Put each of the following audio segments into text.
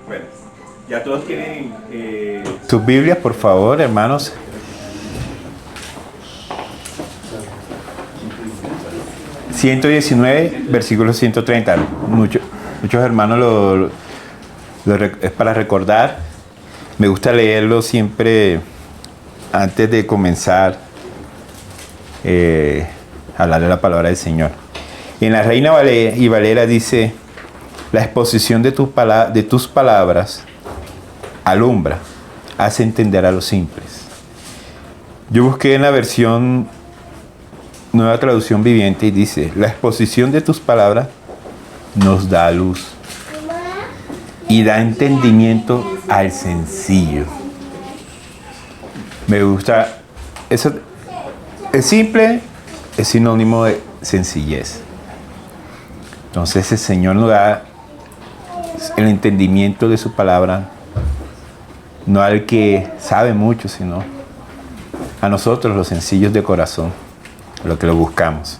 Bueno, ya todos tienen sus Biblias, por favor, hermanos. ...119, versículo 130. Muchos hermanos es para recordar. Me gusta leerlo siempre antes de comenzar a hablar de la palabra del Señor. En la Reina Valera dice: la exposición de tus palabras alumbra, hace entender a los simples. Yo busqué en la versión Nueva Traducción Viviente y dice: la exposición de tus palabras nos da luz y da entendimiento al sencillo. Me gusta eso. El simple es sinónimo de sencillez. Entonces el Señor nos da el entendimiento de su palabra, no al que sabe mucho, sino a nosotros, los sencillos de corazón, lo que lo buscamos.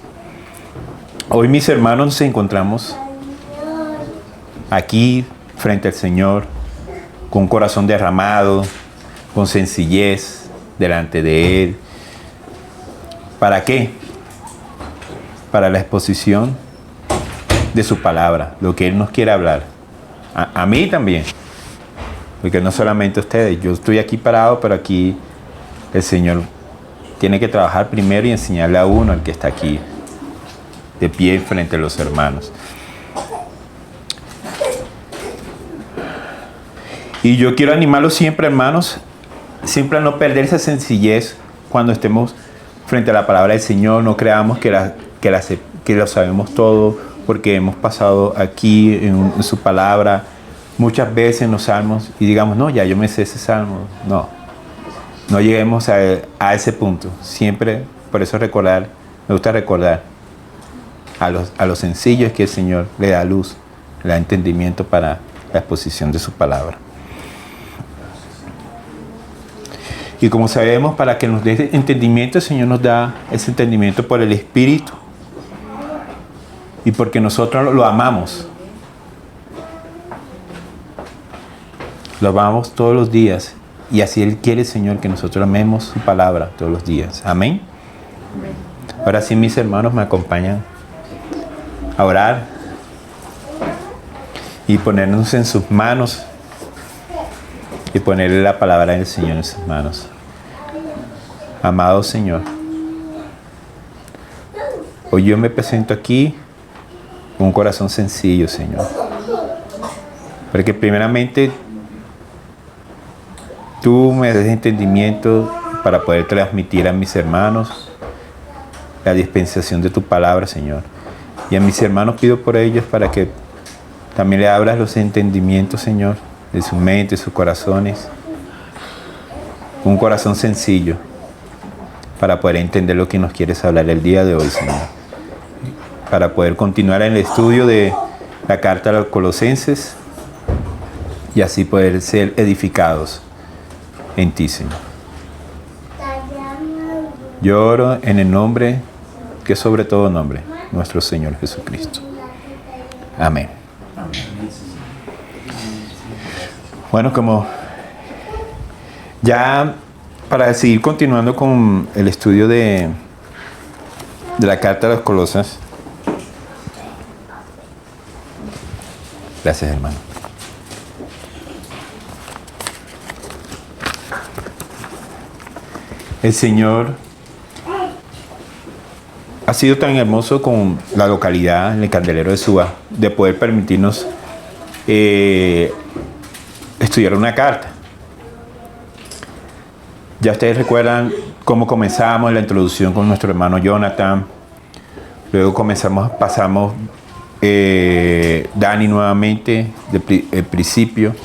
Hoy, mis hermanos, nos encontramos aquí frente al Señor con un corazón derramado, con sencillez delante de Él. ¿Para qué? Para la exposición de su palabra, lo que Él nos quiere hablar. A mí también, porque no solamente ustedes. Yo estoy aquí parado, pero aquí el Señor tiene que trabajar primero y enseñarle a uno, al que está aquí de pie frente a los hermanos. Y yo quiero animarlos siempre, hermanos, siempre a no perder esa sencillez cuando estemos frente a la palabra del Señor. No creamos que lo sabemos todo, porque hemos pasado aquí en su palabra muchas veces en los salmos y digamos: no, ya yo me sé ese salmo. No lleguemos a ese punto. Siempre, por eso me gusta recordar a los sencillos que el Señor le da luz, le da entendimiento para la exposición de su palabra. Y como sabemos, para que nos dé entendimiento, el Señor nos da ese entendimiento por el Espíritu. Y porque nosotros lo amamos. Lo amamos todos los días. Y así Él quiere, Señor, que nosotros amemos su palabra todos los días. Amén. Ahora sí, mis hermanos, me acompañan a orar y ponernos en sus manos y ponerle la palabra del Señor en sus manos. Amado Señor, hoy yo me presento aquí con un corazón sencillo, Señor, porque primeramente Tú me des entendimiento para poder transmitir a mis hermanos la dispensación de tu palabra, Señor. Y a mis hermanos pido por ellos para que también le abras los entendimientos, Señor, de su mente, de sus corazones. Un corazón sencillo para poder entender lo que nos quieres hablar el día de hoy, Señor. Para poder continuar en el estudio de la carta a los Colosenses y así poder ser edificados en ti, Señor. Yo oro en el nombre que es sobre todo nombre, nuestro Señor Jesucristo. Amén. Bueno, como ya para seguir continuando con el estudio de la carta a los Colosas. Gracias, hermano. El Señor ha sido tan hermoso con la localidad en el Candelero de Suba, de poder permitirnos estudiar una carta. Ya ustedes recuerdan cómo comenzamos la introducción con nuestro hermano Jonathan. Luego pasamos Dani nuevamente, del principio,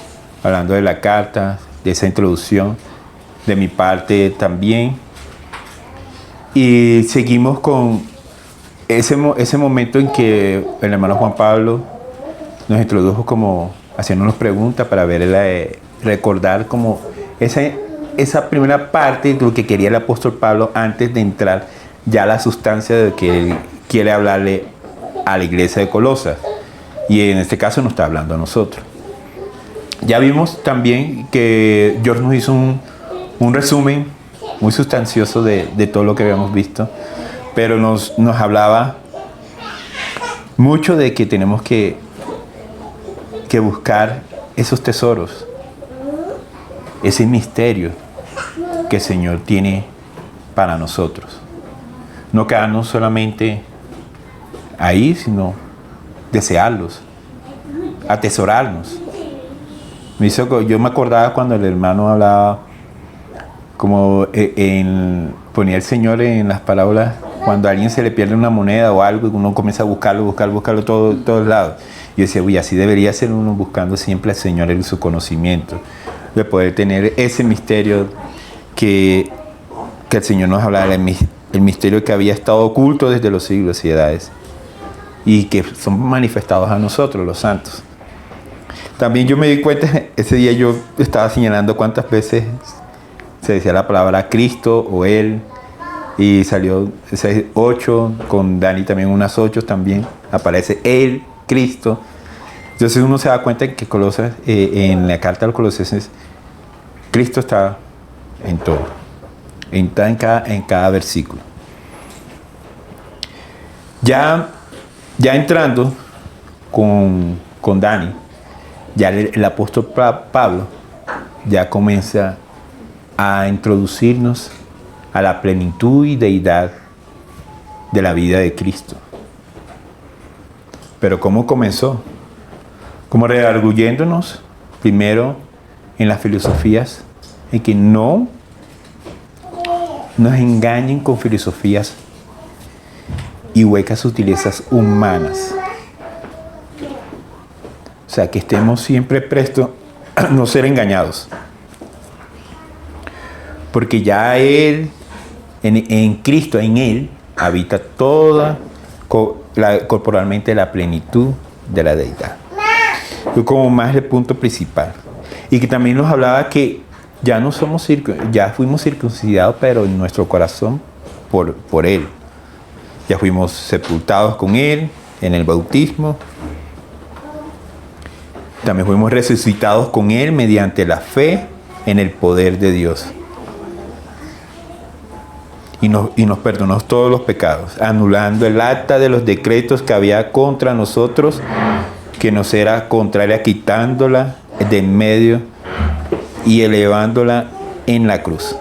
hablando de la carta, de esa introducción, de mi parte también. Y seguimos con ese momento en que el hermano Juan Pablo nos introdujo como haciéndonos preguntas para recordar como esa primera parte de lo que quería el apóstol Pablo antes de entrar ya a la sustancia de que él quiere hablarle a la iglesia de Colosas. Y en este caso nos está hablando a nosotros. Ya vimos también que George nos hizo un resumen muy sustancioso de todo lo que habíamos visto, pero nos hablaba mucho de que tenemos que buscar esos tesoros, ese misterio que el Señor tiene para nosotros. No quedarnos solamente ahí, sino desearlos, atesorarnos. Yo me acordaba cuando el hermano hablaba, como ponía el Señor en las parábolas, cuando a alguien se le pierde una moneda o algo y uno comienza a buscarlo todos lados. Yo decía, uy, así debería ser uno, buscando siempre al Señor en su conocimiento, de poder tener ese misterio que el Señor nos hablaba, el misterio que había estado oculto desde los siglos y edades y que son manifestados a nosotros, los santos. También yo me di cuenta, ese día yo estaba señalando cuántas veces se decía la palabra Cristo o Él, y salió 8, con Dani también unas 8 también, aparece Él, Cristo. Entonces uno se da cuenta que en la carta a los Colosenses, Cristo está en todo, en cada versículo. Ya entrando con Dani, ya el apóstol Pablo ya comienza a introducirnos a la plenitud y deidad de la vida de Cristo. Pero ¿cómo comenzó? Como redarguyéndonos primero en las filosofías, en que no nos engañen con filosofías y huecas sutilezas humanas. O sea, que estemos siempre prestos a no ser engañados. Porque ya Él, en Cristo, en Él, habita toda corporalmente la plenitud de la deidad. Fue como más el punto principal. Y que también nos hablaba que ya no somos ya fuimos circuncidados, pero en nuestro corazón por Él. Ya fuimos sepultados con Él en el bautismo. También fuimos resucitados con Él mediante la fe en el poder de Dios. Y nos perdonó todos los pecados, anulando el acta de los decretos que había contra nosotros, que nos era contraria, quitándola de en medio y elevándola en la cruz.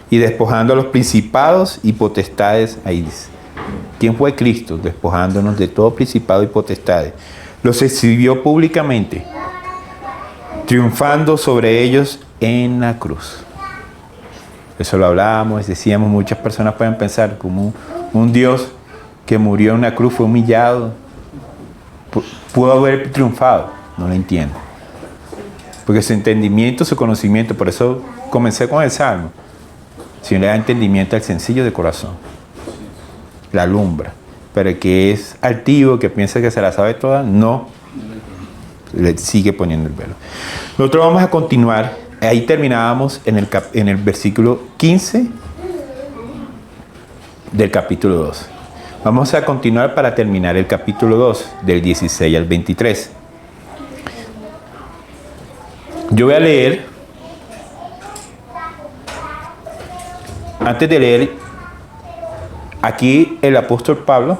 Y despojando a los principados y potestades, ahí dice. ¿Quién fue Cristo? Despojándonos de todo principado y potestades. Los exhibió públicamente, triunfando sobre ellos en la cruz. Eso lo hablábamos, decíamos, muchas personas pueden pensar como un Dios que murió en una cruz, fue humillado, pudo haber triunfado. No lo entiendo. Porque su entendimiento, su conocimiento, por eso comencé con el Salmo. Si no le da entendimiento al sencillo de corazón, la alumbra. Pero el que es altivo, que piensa que se la sabe toda, no, le sigue poniendo el velo. Nosotros vamos a continuar. Ahí terminábamos en el versículo 15 del capítulo 2. Vamos a continuar para terminar el capítulo 2, del 16 al 23. Yo voy a leer, antes de leer, aquí el apóstol Pablo,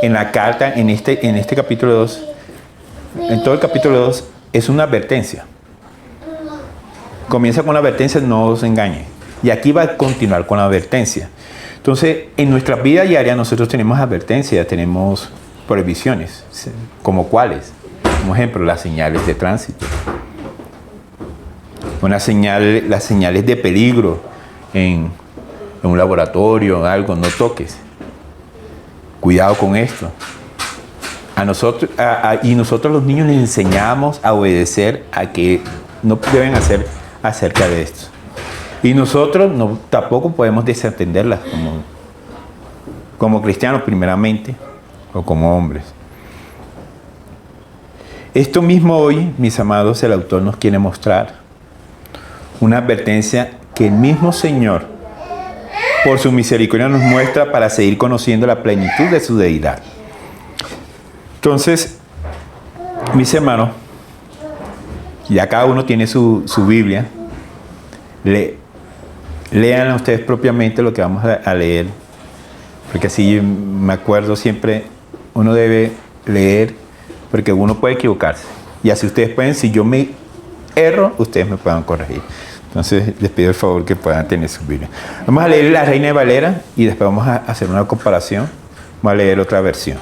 en la carta, en este capítulo 2, en todo el capítulo 2, es una advertencia. Comienza con la advertencia, no os engañen. Y aquí va a continuar con la advertencia. Entonces, en nuestra vida diaria nosotros tenemos advertencias, tenemos prohibiciones. ¿Como cuáles? Como ejemplo, las señales de tránsito. Las señales de peligro en un laboratorio, algo, no toques. Cuidado con esto. Y nosotros los niños les enseñamos a obedecer a que no deben hacer acerca de esto. Y nosotros tampoco podemos desatenderlas como cristianos primeramente, o como hombres. Esto mismo hoy, mis amados, el autor nos quiere mostrar una advertencia que el mismo Señor, por su misericordia, nos muestra para seguir conociendo la plenitud de su deidad. Entonces, mis hermanos, Ya cada uno tiene su Biblia. Lean ustedes propiamente lo que vamos a leer, porque así me acuerdo siempre, uno debe leer, porque uno puede equivocarse. Y así ustedes pueden, si yo me erro, ustedes me puedan corregir. Entonces les pido el favor que puedan tener su Biblia. Vamos a leer la Reina Valera y después vamos a hacer una comparación. Vamos a leer otra versión.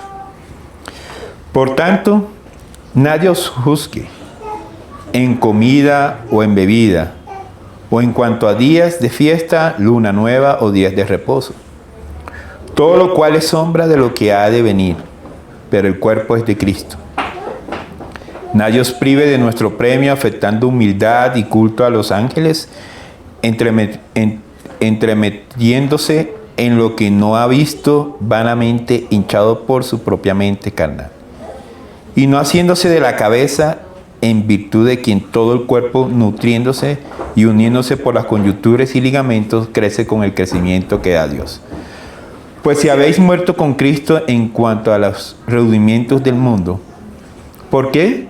Por tanto, nadie os juzgue en comida o en bebida, o en cuanto a días de fiesta, luna nueva o días de reposo. Todo lo cual es sombra de lo que ha de venir, pero el cuerpo es de Cristo. Nadie os prive de nuestro premio, afectando humildad y culto a los ángeles, entremetiéndose en lo que no ha visto, vanamente hinchado por su propia mente carnal, y no haciéndose de la cabeza, en virtud de quien todo el cuerpo, nutriéndose y uniéndose por las coyunturas y ligamentos, crece con el crecimiento que da Dios. Pues si habéis muerto con Cristo en cuanto a los rudimientos del mundo, ¿por qué?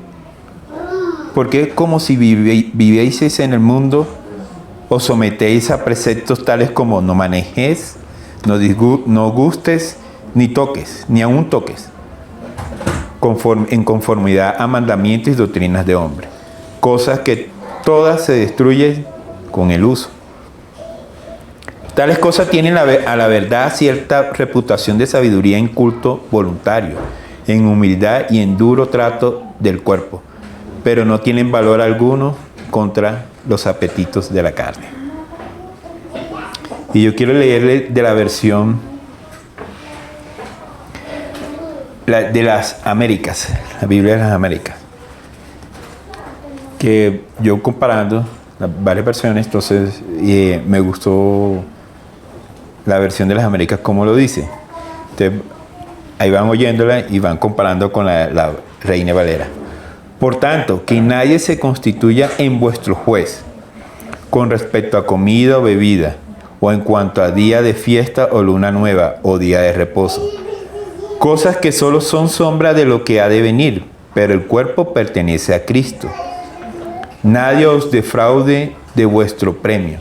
Porque como si vivieseis en el mundo, os sometéis a preceptos tales como no manejes, no gustes, ni toques, ni aun toques, en conformidad a mandamientos y doctrinas de hombre, cosas que todas se destruyen con el uso. Tales cosas tienen a la verdad cierta reputación de sabiduría en culto voluntario, en humildad y en duro trato del cuerpo, pero no tienen valor alguno contra los apetitos de la carne. Y yo quiero leerle de la versión de las Américas, la Biblia de las Américas, que yo comparando varias versiones, entonces me gustó la versión de las Américas como lo dice. Entonces, ahí van oyéndola y van comparando con la Reina Valera. Por tanto, que nadie se constituya en vuestro juez con respecto a comida o bebida, o en cuanto a día de fiesta o luna nueva o día de reposo, cosas que solo son sombra de lo que ha de venir, pero el cuerpo pertenece a Cristo. Nadie os defraude de vuestro premio,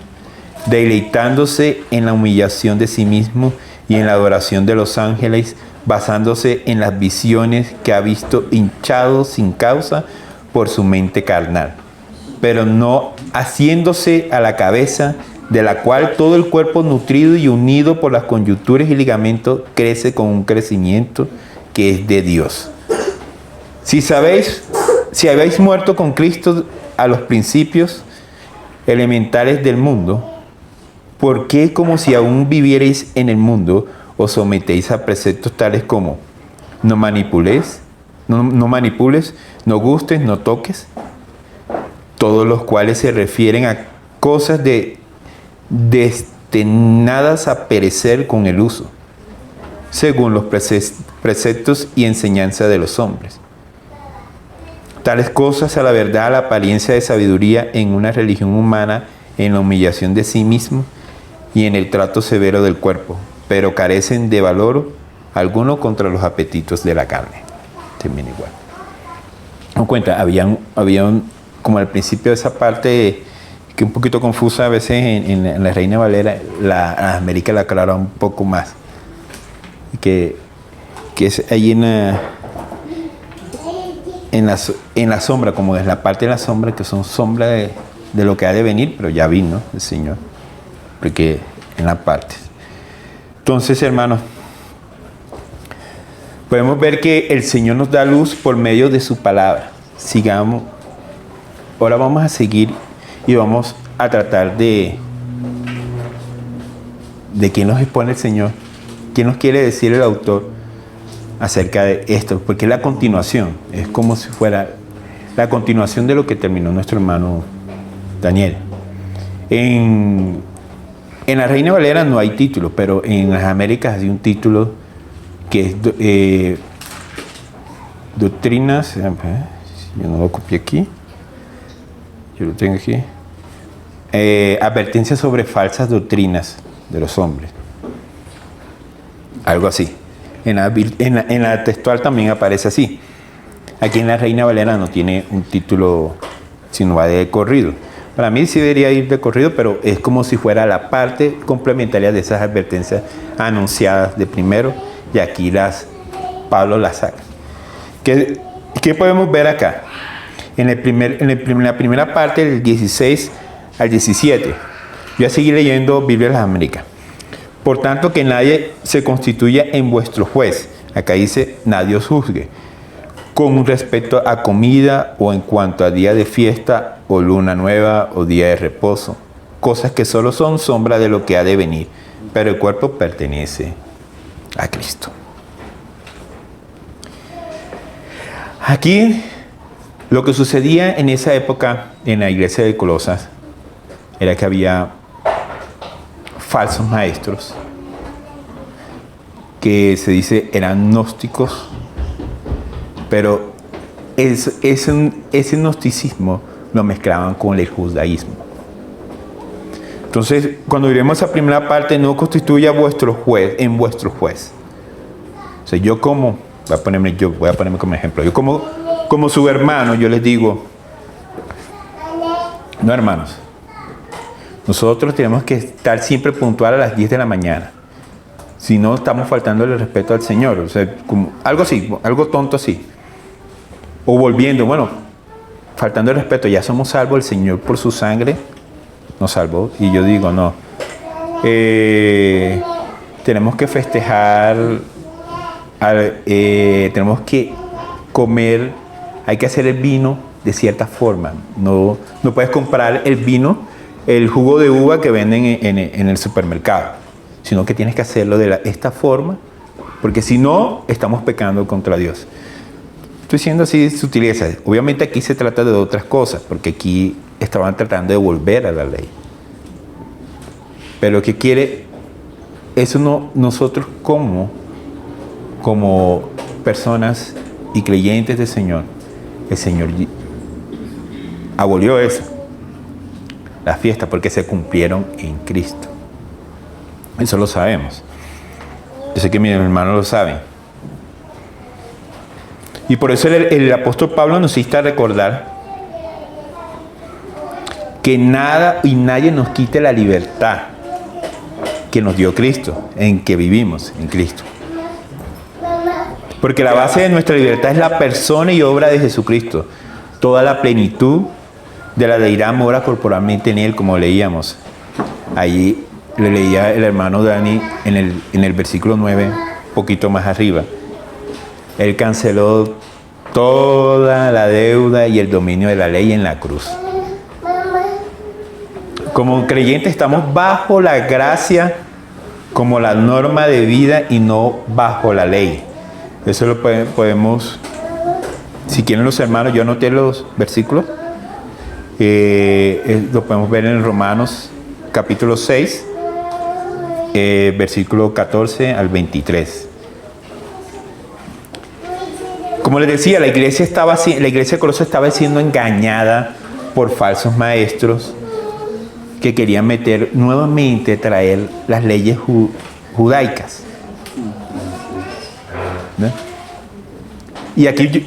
deleitándose en la humillación de sí mismo y en la adoración de los ángeles, basándose en las visiones que ha visto hinchados sin causa por su mente carnal, pero no haciéndose a la cabeza, de la cual todo el cuerpo nutrido y unido por las coyunturas y ligamentos crece con un crecimiento que es de Dios. Si habéis muerto con Cristo a los principios elementales del mundo, ¿por qué, como si aún vivierais en el mundo, os sometéis a preceptos tales como no manipules, no gustes, no toques? Todos los cuales se refieren a cosas destinadas a perecer con el uso, según los preceptos y enseñanza de los hombres. Tales cosas, a la verdad, la apariencia de sabiduría en una religión humana, en la humillación de sí mismo y en el trato severo del cuerpo, pero carecen de valor alguno contra los apetitos de la carne. Termina igual. No cuenta, había como al principio de esa parte que un poquito confusa a veces en la Reina Valera, la América la aclara un poco más. Que es ahí en la sombra, como es la parte de la sombra, que son sombra de lo que ha de venir, pero ya vino el Señor, porque en la parte. Entonces, hermanos, podemos ver que el Señor nos da luz por medio de su palabra. Sigamos. Ahora vamos a seguir y vamos a tratar de quién nos expone el Señor, qué nos quiere decir el autor acerca de esto, porque es la continuación, es como si fuera la continuación de lo que terminó nuestro hermano Daniel. En la Reina Valera no hay título, pero en las Américas hay un título que es Doctrinas. Yo no lo copié aquí, yo lo tengo aquí. Advertencia sobre falsas doctrinas de los hombres, algo así. En la textual también aparece así. Aquí en la Reina Valera no tiene un título sino va de corrido. Para mí sí debería ir de corrido, pero es como si fuera la parte complementaria de esas advertencias anunciadas de primero, y aquí Pablo las saca. ¿Qué podemos ver acá? En la primera parte, del 16 al 17. Voy a seguir leyendo Biblia de las Américas. Por tanto, que nadie se constituya en vuestro juez. Acá dice, nadie os juzgue. Con respecto a comida o en cuanto a día de fiesta o luna nueva o día de reposo. Cosas que solo son sombra de lo que ha de venir. Pero el cuerpo pertenece a Cristo. Aquí, lo que sucedía en esa época en la iglesia de Colosas era que había falsos maestros que se dice eran gnósticos, pero ese gnosticismo lo mezclaban con el judaísmo. Entonces, cuando miremos esa primera parte, no constituya vuestro juez en vuestro juez. O sea, yo voy a ponerme como ejemplo. Yo como su hermano, yo les digo, no, hermanos, nosotros tenemos que estar siempre puntual a las 10 de la mañana. Si no, estamos faltándole el respeto al Señor. O sea, algo así, algo tonto así. O volviendo, faltando el respeto, ya somos salvos, el Señor por su sangre nos salvó. Y yo digo, no. Tenemos que festejar, tenemos que comer, hay que hacer el vino de cierta forma. No puedes comprar el vino, el jugo de uva que venden en el supermercado, sino que tienes que hacerlo de esta forma, porque si no, estamos pecando contra Dios. Estoy siendo así sutileza. Obviamente aquí se trata de otras cosas, porque aquí estaban tratando de volver a la ley. Pero ¿qué quiere? Eso no, nosotros como personas y creyentes del Señor, el Señor abolió eso, la fiesta, porque se cumplieron en Cristo. Eso lo sabemos. Yo sé que mis hermanos lo saben. Y por eso el apóstol Pablo nos insta a recordar que nada y nadie nos quite la libertad que nos dio Cristo, en que vivimos en Cristo. Porque la base de nuestra libertad es la persona y obra de Jesucristo. Toda la plenitud de la deidad mora corporalmente en Él, como leíamos. Allí le leía el hermano Dani en el versículo 9, un poquito más arriba. Él canceló toda la deuda y el dominio de la ley en la cruz. Como creyentes estamos bajo la gracia como la norma de vida y no bajo la ley. Eso lo podemos, si quieren los hermanos, yo anoté los versículos, lo podemos ver en Romanos capítulo 6, versículo 14 al 23. Como les decía, la iglesia de Colosas estaba siendo engañada por falsos maestros que querían traer las leyes judaicas. ¿No? Y aquí,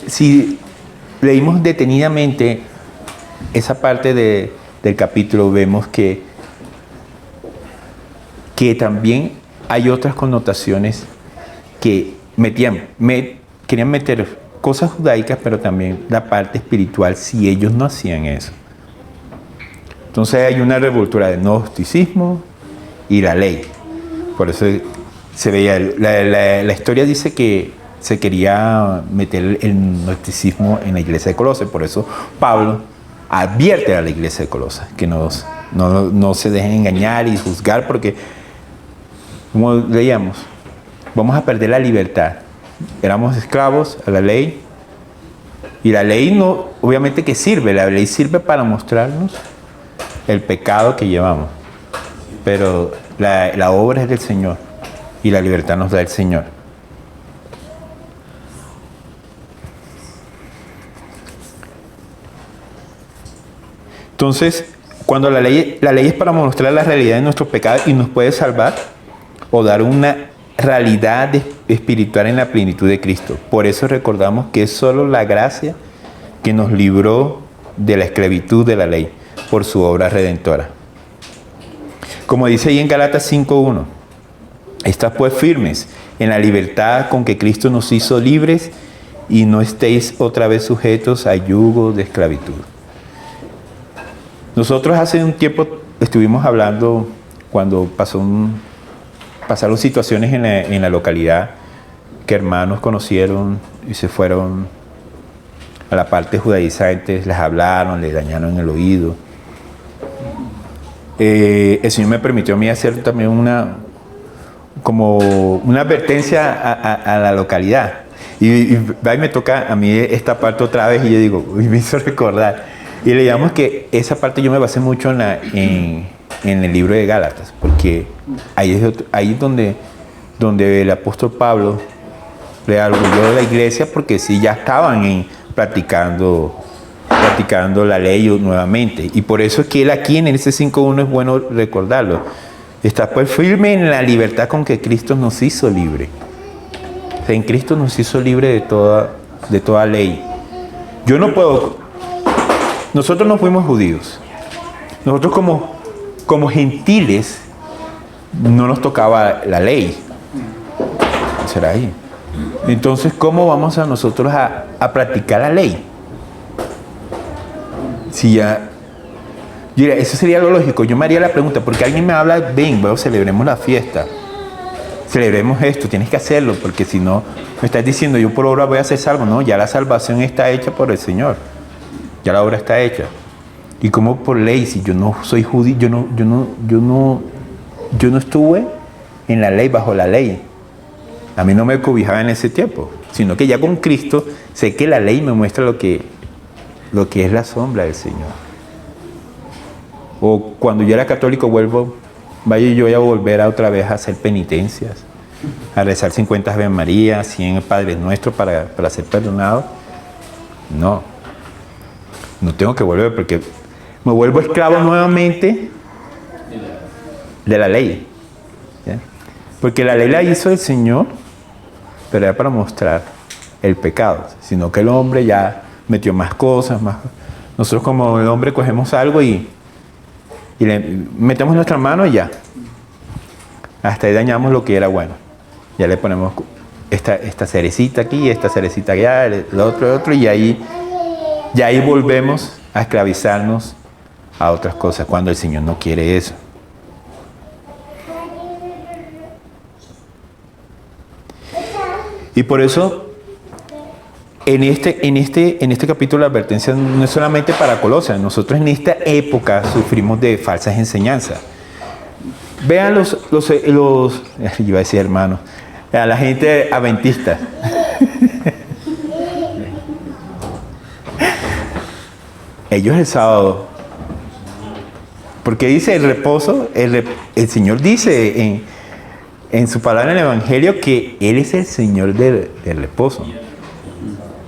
si leímos detenidamente esa parte del capítulo, vemos que también hay otras connotaciones que querían meter cosas judaicas, pero también la parte espiritual, si ellos no hacían eso. Entonces hay una revoltura de gnosticismo y la ley. Por eso se veía, la historia dice que se quería meter el gnosticismo en la iglesia de Colosas. Por eso Pablo advierte a la iglesia de Colosas que no se dejen engañar y juzgar, porque, como leíamos, vamos a perder la libertad. Éramos esclavos a la ley, y la ley no, obviamente que sirve, la ley sirve para mostrarnos el pecado que llevamos, pero la obra es del Señor y la libertad nos da el Señor. Entonces, cuando la ley es para mostrar la realidad de nuestros pecados y nos puede salvar o dar una realidad espiritual en la plenitud de Cristo. Por eso recordamos que es solo la gracia que nos libró de la esclavitud de la ley por su obra redentora. Como dice ahí en Gálatas 5:1, estad pues firmes en la libertad con que Cristo nos hizo libres y no estéis otra vez sujetos a yugo de esclavitud. Nosotros hace un tiempo estuvimos hablando cuando pasaron situaciones en la localidad que hermanos conocieron y se fueron a la parte judaizante, les hablaron, les dañaron el oído. El Señor me permitió a mí hacer también una advertencia a la localidad. Y me toca a mí esta parte otra vez y yo digo, me hizo recordar. Y le digamos que esa parte yo me basé mucho en el libro de Gálatas, porque ahí es donde el apóstol Pablo le arguyó a la iglesia, porque sí ya estaban practicando la ley nuevamente. Y por eso es que él aquí en ese 5:1 es bueno recordarlo. Está pues firme en la libertad con que Cristo nos hizo libre. O sea, en Cristo nos hizo libre de toda ley. Yo no puedo. Nosotros no fuimos judíos. Nosotros como gentiles no nos tocaba la ley. ¿Será ahí? Entonces, ¿cómo vamos a nosotros a practicar la ley? Si ya... Mira, eso sería lo lógico. Yo me haría la pregunta, porque alguien me habla, ven, bueno, celebremos la fiesta. Celebremos esto, tienes que hacerlo, porque si no, me estás diciendo, yo por obra voy a hacer salvo. No, ya la salvación está hecha por el Señor. Ya la obra está hecha. Y como por ley, si yo no soy judío, yo no estuve en la ley, bajo la ley. A mí no me cobijaba en ese tiempo, sino que ya con Cristo sé que la ley me muestra lo que es la sombra del Señor. O cuando yo era católico yo voy a volver otra vez a hacer penitencias, a rezar 50 Ave María, 100 Padres Nuestros para ser perdonado. No tengo que volver, porque me vuelvo esclavo nuevamente de la ley. ¿Ya? Porque la ley la hizo el Señor, pero era para mostrar el pecado, sino que el hombre ya metió más cosas, más. Nosotros como el hombre cogemos algo y le metemos nuestra mano y ya. Hasta ahí dañamos lo que era bueno. Ya le ponemos esta cerecita aquí, esta cerecita allá, el otro, y ahí volvemos a esclavizarnos a otras cosas, cuando el Señor no quiere eso. Y por eso, en este capítulo la advertencia no es solamente para Colosas. Nosotros en esta época sufrimos de falsas enseñanzas. Vean los yo iba a decir hermanos, a la gente adventista. Ellos el sábado, porque dice el reposo, el Señor dice en su palabra en el Evangelio que Él es el Señor del reposo,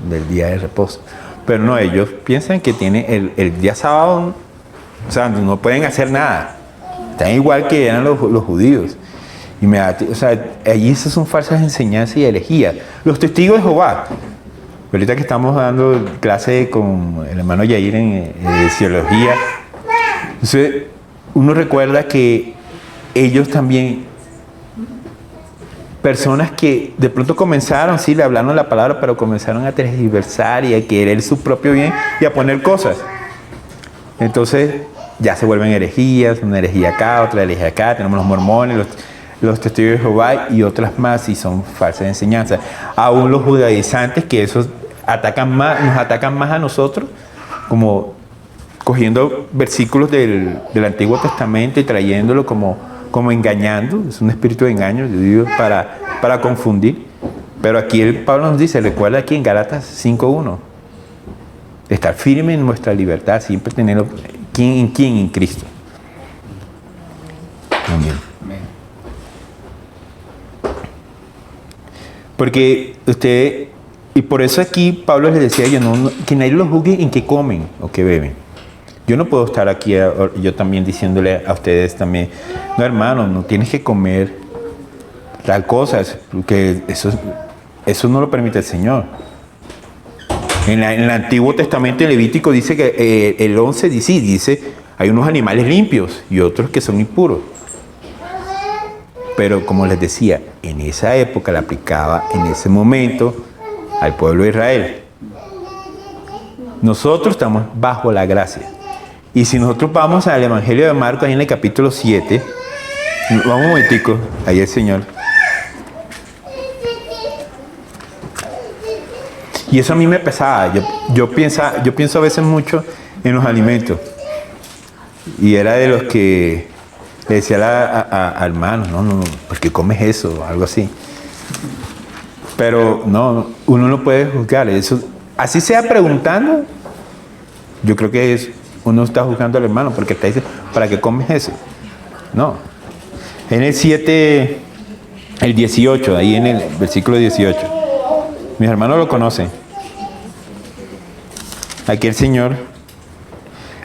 del día de reposo. Pero no, ellos piensan que tiene el día sábado, o sea, no pueden hacer nada. Están igual que eran los judíos. O sea, allí esas son falsas enseñanzas y herejías. Los testigos de Jehová. Ahorita que estamos dando clase con el hermano Yair en teología, entonces uno recuerda que ellos también, personas que de pronto comenzaron, sí, le hablaron la palabra, pero comenzaron a tergiversar y a querer su propio bien y a poner cosas. Entonces ya se vuelven herejías, una herejía acá, otra herejía acá. Tenemos los mormones, los testigos de Jehová y otras más, y son falsas enseñanzas. Aún los judaizantes, que esos nos atacan más a nosotros, como cogiendo versículos del Antiguo Testamento y trayéndolo como engañando. Es un espíritu de engaño, yo digo, para confundir. Pero aquí Pablo nos dice, recuerda aquí en Gálatas 5:1, estar firme en nuestra libertad, siempre tenerlo. ¿En quién? En Cristo. Amén. Porque y por eso aquí Pablo les decía, que nadie los juzgue en qué comen o qué beben. Yo no puedo estar aquí, yo también diciéndole a ustedes también, no hermano, no tienes que comer tal cosa, porque eso no lo permite el Señor. En el Antiguo Testamento, en Levítico, dice que el 11 dice, hay unos animales limpios y otros que son impuros. Pero como les decía, en esa época la aplicaba en ese momento al pueblo de Israel. Nosotros estamos bajo la gracia. Y si nosotros vamos al Evangelio de Marcos, ahí en el capítulo 7, vamos un momentico, ahí el Señor. Y eso a mí me pesaba. Yo pienso a veces mucho en los alimentos. Y era de los que le decía a hermanos, no, ¿por qué comes eso? Algo así. Pero no, uno no puede juzgar. Eso, así sea preguntando, yo creo que uno está juzgando al hermano porque está diciendo, ¿para qué comes eso? No. En el 7, el 18, ahí en el versículo 18. Mis hermanos lo conocen. Aquí el Señor,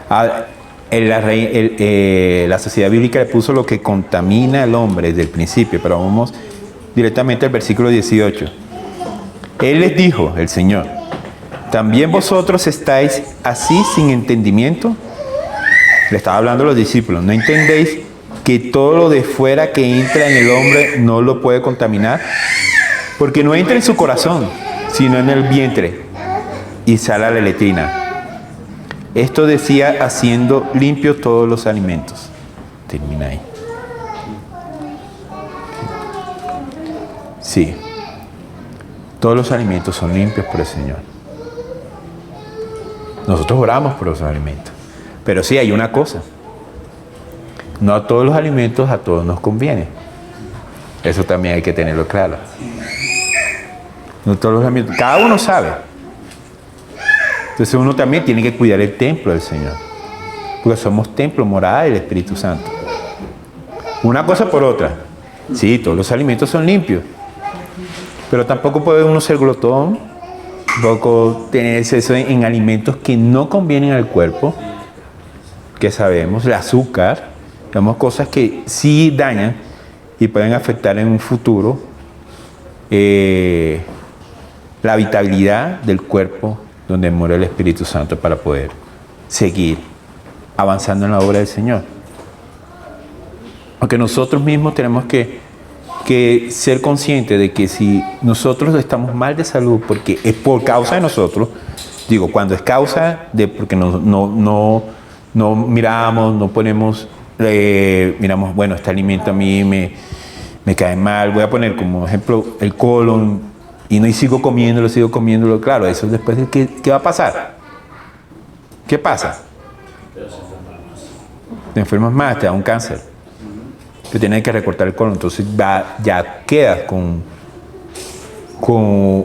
la sociedad bíblica le puso lo que contamina al hombre desde el principio, pero vamos directamente al versículo 18. Él les dijo, el Señor, ¿también vosotros estáis así sin entendimiento? Le estaba hablando a los discípulos. ¿No entendéis que todo lo de fuera que entra en el hombre no lo puede contaminar? Porque no entra en su corazón, sino en el vientre y sale a la letrina. Esto decía haciendo limpios todos los alimentos. Termina ahí. Sí. Todos los alimentos son limpios por el Señor. Nosotros oramos por los alimentos. Pero sí hay una cosa. No a todos los alimentos a todos nos conviene. Eso también hay que tenerlo claro. No todos los alimentos. Cada uno sabe. Entonces uno también tiene que cuidar el templo del Señor. Porque somos templo, morada del Espíritu Santo. Una cosa por otra. Sí, todos los alimentos son limpios. Pero tampoco puede uno ser glotón. Tampoco tener exceso en alimentos que no convienen al cuerpo. Que sabemos, el azúcar. Digamos, cosas que sí dañan y pueden afectar en un futuro la vitalidad del cuerpo donde mora el Espíritu Santo para poder seguir avanzando en la obra del Señor. Porque nosotros mismos tenemos que ser conscientes de que si nosotros estamos mal de salud, porque es por causa de nosotros, digo, cuando es causa de porque no miramos, no ponemos, miramos, bueno, este alimento a mí me cae mal, voy a poner como ejemplo el colon, y sigo comiéndolo, claro, eso después, ¿qué va a pasar? ¿Qué pasa? Te enfermas más, te da un cáncer. Te tienes que recortar el colon, entonces ya quedas con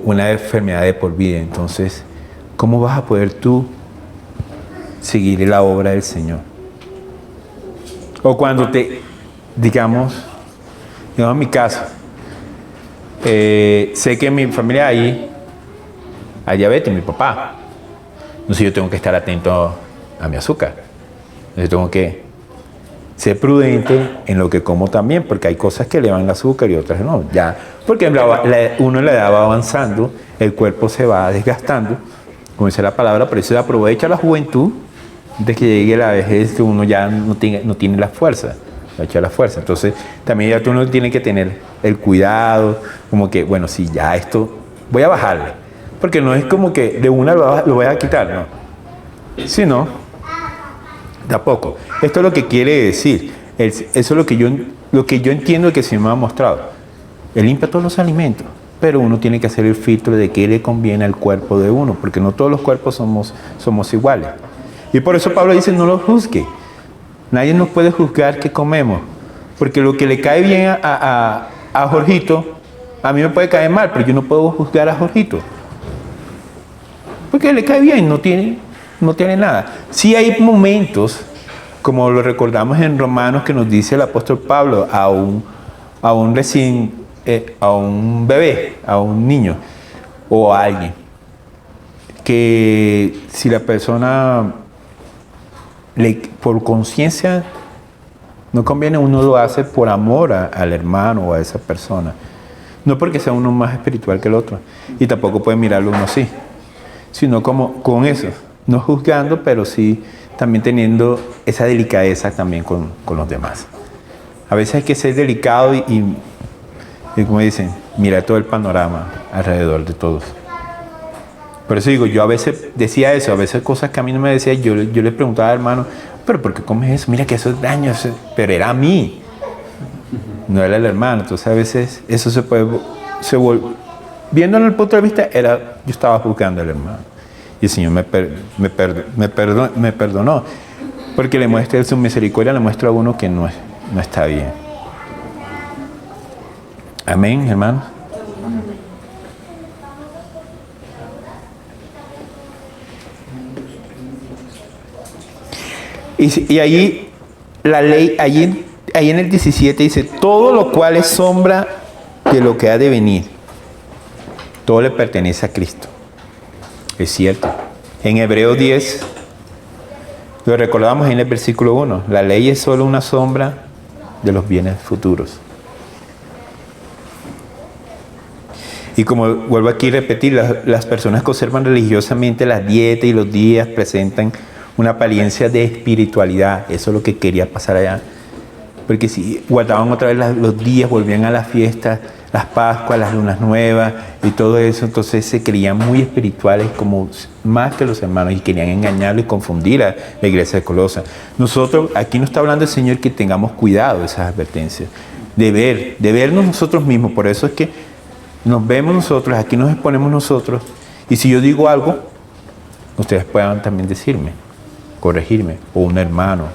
una enfermedad de por vida. Entonces, ¿cómo vas a poder tú seguir la obra del Señor? O cuando digamos en mi caso, sé que en mi familia hay diabetes, mi papá. Entonces yo tengo que estar atento a mi azúcar. Entonces tengo que ser prudente en lo que como también, porque hay cosas que elevan el azúcar y otras no. Ya, porque uno en la edad va avanzando, el cuerpo se va desgastando, como dice la palabra, por eso aprovecha la juventud antes que llegue la vejez, que uno ya no tiene la fuerza. Entonces también ya uno tiene que tener el cuidado, como que, bueno, si ya esto, voy a bajarle, porque no es como que de una lo voy a quitar, no. Si no, tampoco. Esto es lo que quiere decir, eso es lo que yo entiendo que el Señor me ha mostrado. Él limpia todos los alimentos, pero uno tiene que hacer el filtro de qué le conviene al cuerpo de uno, porque no todos los cuerpos somos iguales. Y por eso Pablo dice, no lo juzgue. Nadie nos puede juzgar qué comemos, porque lo que le cae bien a Jorgito, a mí me puede caer mal, pero yo no puedo juzgar a Jorgito. Porque le cae bien, no tiene nada. Sí hay momentos, como lo recordamos en Romanos, que nos dice el apóstol Pablo a un bebé, a un niño o a alguien, que si la persona por conciencia no conviene, uno lo hace por amor al hermano o a esa persona, no porque sea uno más espiritual que el otro, y tampoco puede mirarlo uno así, sino como con eso, no juzgando, pero sí también teniendo esa delicadeza también con los demás. A veces hay que ser delicado y como dicen, mira todo el panorama alrededor de todos. Por eso digo, yo a veces decía eso, a veces cosas que a mí no me decía, yo le preguntaba al hermano, pero ¿por qué comes eso? Mira que eso es daño, pero era a mí, no era el hermano. Entonces a veces eso viéndolo en el punto de vista, yo estaba juzgando al hermano. Y el Señor me perdonó, porque le muestra su misericordia, le muestra a uno que no está bien. Amén, hermanos. Y allí, la ley, allí en el 17 dice, todo lo cual es sombra de lo que ha de venir, todo le pertenece a Cristo. Es cierto. En Hebreos 10, lo recordamos en el versículo 1, la ley es solo una sombra de los bienes futuros. Y como vuelvo aquí a repetir, las personas que observan religiosamente las dietas y los días presentan una apariencia de espiritualidad. Eso es lo que quería pasar allá. Porque si guardaban otra vez los días, volvían a las fiestas, las Pascuas, las lunas nuevas y todo eso, entonces se creían muy espirituales, como más que los hermanos, y querían engañarlo y confundir a la iglesia de Colosa. Nosotros, aquí nos está hablando el Señor que tengamos cuidado de esas advertencias, de vernos nosotros mismos. Por eso es que nos vemos nosotros, aquí nos exponemos nosotros, y si yo digo algo, ustedes puedan también decirme, corregirme, o un hermano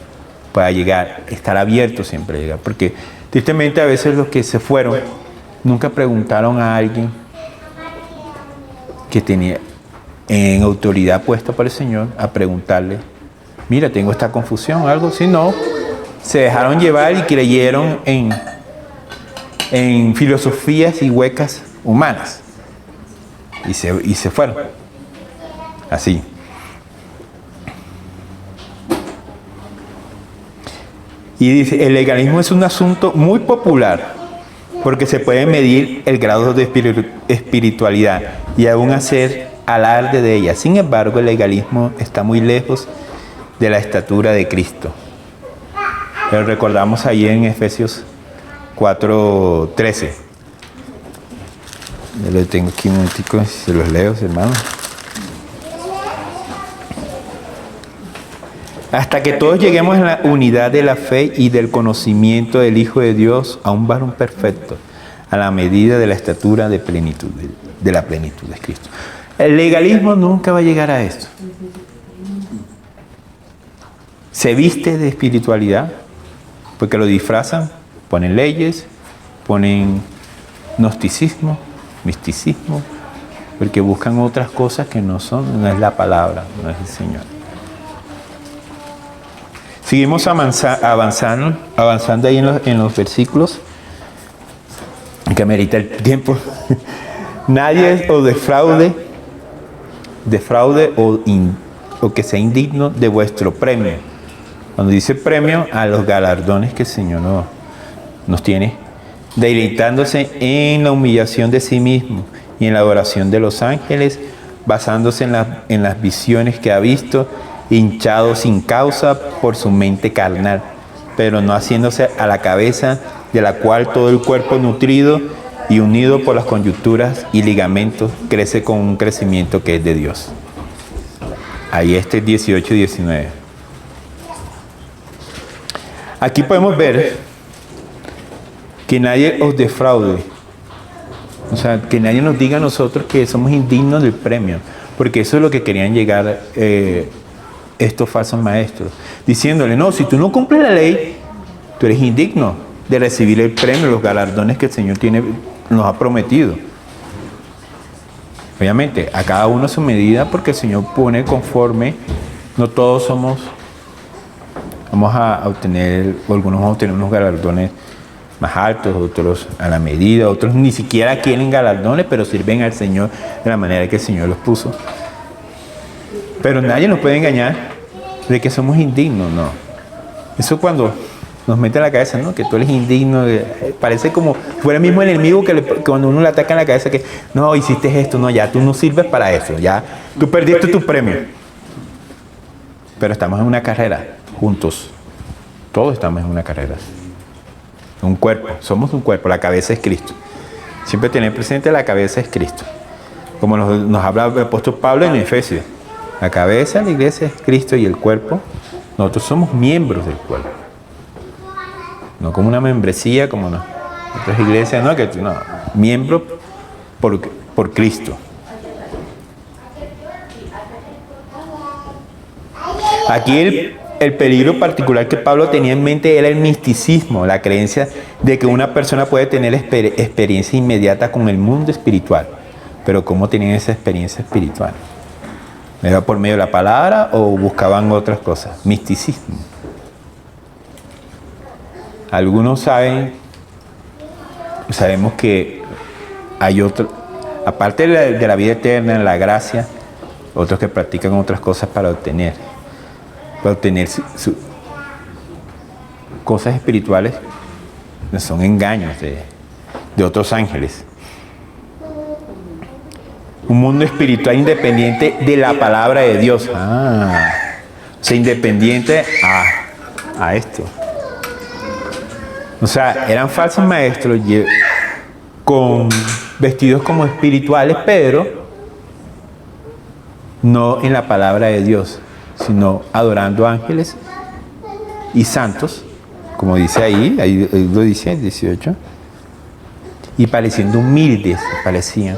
pueda llegar, estar abierto siempre a llegar, porque tristemente a veces los que se fueron nunca preguntaron a alguien que tenía en autoridad puesta por el Señor a preguntarle, mira, tengo esta confusión, algo, si no, se dejaron llevar y creyeron en filosofías y huecas humanas y se fueron así. Y dice, el legalismo es un asunto muy popular porque se puede medir el grado de espiritualidad y aún hacer alarde de ella. Sin embargo, el legalismo está muy lejos de la estatura de Cristo. Lo recordamos ahí en Efesios 4:13. Yo lo tengo aquí un momentico, se los leo, hermanos. Hasta que todos lleguemos a la unidad de la fe y del conocimiento del Hijo de Dios, a un varón perfecto, a la medida de la estatura de plenitud, de la plenitud de Cristo. El legalismo nunca va a llegar a esto. Se viste de espiritualidad, porque lo disfrazan, ponen leyes, ponen gnosticismo, misticismo, porque buscan otras cosas que no es la palabra, no es el Señor. Seguimos avanzando ahí en los versículos, que amerita el tiempo. Nadie os defraude o que sea indigno de vuestro premio. Cuando dice premio, a los galardones que el Señor nos tiene, deleitándose en la humillación de sí mismo y en la adoración de los ángeles, basándose en las visiones que ha visto, hinchado sin causa por su mente carnal, pero no haciéndose a la cabeza, de la cual todo el cuerpo nutrido y unido por las coyunturas y ligamentos crece con un crecimiento que es de Dios. Ahí 18 y 19. Aquí podemos ver que nadie os defraude, o sea, que nadie nos diga a nosotros que somos indignos del premio, porque eso es lo que querían llegar estos falsos maestros, diciéndole, no, si tú no cumples la ley, tú eres indigno de recibir el premio, los galardones que el Señor nos ha prometido. Obviamente, a cada uno a su medida, porque el Señor pone conforme, no todos vamos a obtener, o algunos vamos a obtener unos galardones más altos, otros a la medida, otros ni siquiera quieren galardones, pero sirven al Señor de la manera que el Señor los puso. Pero nadie nos puede engañar de que somos indignos, no. Eso cuando nos mete en la cabeza, ¿no? Que tú eres indigno. Parece como fuera el mismo enemigo que cuando uno le ataca en la cabeza que no, hiciste esto, no, ya tú no sirves para eso, ya tú perdiste tu premio. Pero estamos en una carrera, juntos. Todos estamos en una carrera. Un cuerpo, somos un cuerpo, la cabeza es Cristo. Siempre tener presente la cabeza es Cristo. Como nos habla el apóstol Pablo en Efesios. La cabeza de la iglesia es Cristo y el cuerpo, nosotros somos miembros del cuerpo. No como una membresía, como no. Otras iglesias, no, miembro por Cristo. Aquí el peligro particular que Pablo tenía en mente era el misticismo, la creencia de que una persona puede tener experiencia inmediata con el mundo espiritual. Pero ¿cómo tenían esa experiencia espiritual? ¿Era por medio de la palabra o buscaban otras cosas? Misticismo. Algunos sabemos que hay otro, aparte de la vida eterna, la gracia, otros que practican otras cosas para obtener cosas espirituales, son engaños de otros ángeles. Un mundo espiritual independiente de la palabra de Dios. O sea, independiente a esto. O sea, eran falsos maestros vestidos como espirituales, pero no en la palabra de Dios, sino adorando ángeles y santos, como dice ahí lo dice el 18, y pareciendo humildes, parecían.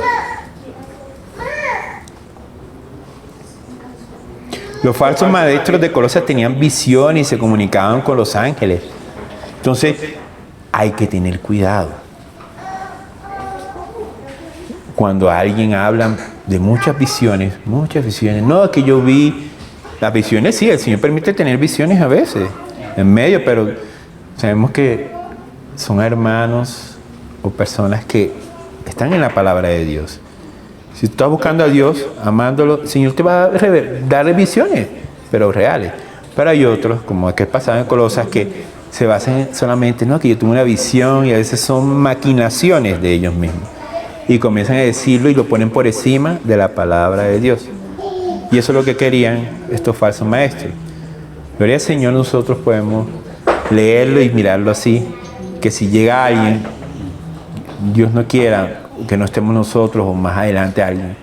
Los falsos maestros de Colosas tenían visión y se comunicaban con los ángeles. Entonces, hay que tener cuidado. Cuando alguien habla de muchas visiones, no, que yo vi las visiones, sí, el Señor permite tener visiones a veces, en medio, pero sabemos que son hermanos o personas que están en la palabra de Dios. Si tú estás buscando a Dios, amándolo, el Señor te va a dar visiones, pero reales. Pero hay otros, como el que pasaba en Colosas, que se basan solamente, no, que yo tuve una visión, y a veces son maquinaciones de ellos mismos. Y comienzan a decirlo y lo ponen por encima de la palabra de Dios. Y eso es lo que querían estos falsos maestros. Gloria al Señor, nosotros podemos leerlo y mirarlo así, que si llega alguien, Dios no quiera que no estemos nosotros o más adelante alguien,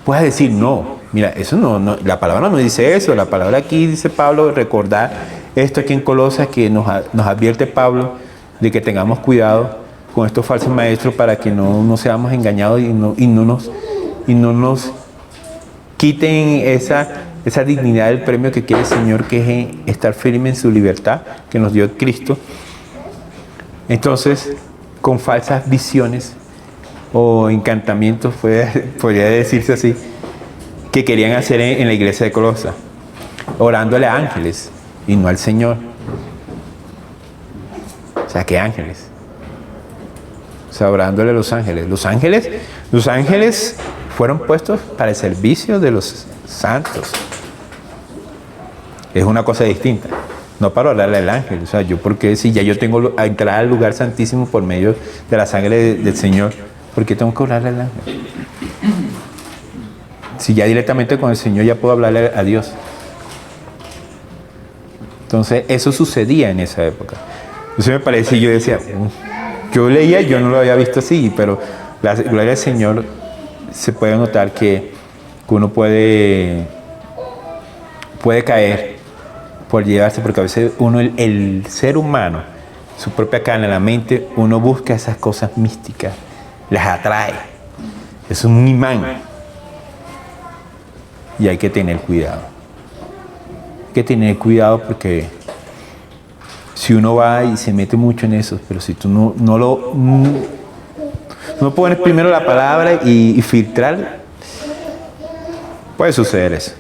puedes decir no, mira, eso no, la palabra no dice eso, la palabra aquí dice Pablo, recordar esto aquí en Colosas, que nos advierte Pablo de que tengamos cuidado con estos falsos maestros para que no seamos engañados y no nos quiten esa dignidad del premio que quiere el Señor, que es estar firme en su libertad que nos dio Cristo. Entonces, con falsas visiones o encantamientos, podría decirse así, que querían hacer en la iglesia de Colosas, orándole a ángeles y no al Señor. O sea, ¿qué ángeles? O sea, orándole a los ángeles. Los ángeles fueron puestos para el servicio de los santos. Es una cosa distinta. No para orarle al ángel. O sea, porque si ya yo tengo a entrar al lugar santísimo por medio de la sangre del Señor, ¿por qué tengo que orarle al ángel? Si ya directamente con el Señor ya puedo hablarle a Dios. Entonces, eso sucedía en esa época. Eso me parece, yo decía, yo leía, yo no lo había visto así, pero la gloria del Señor se puede notar que uno puede caer por llevarse, porque a veces uno, el ser humano, su propia carne, la mente, uno busca esas cosas místicas, las atrae. Es un imán. Y hay que tener cuidado. Hay que tener cuidado porque si uno va y se mete mucho en eso, pero si tú no pones primero la palabra y filtrar, puede suceder eso.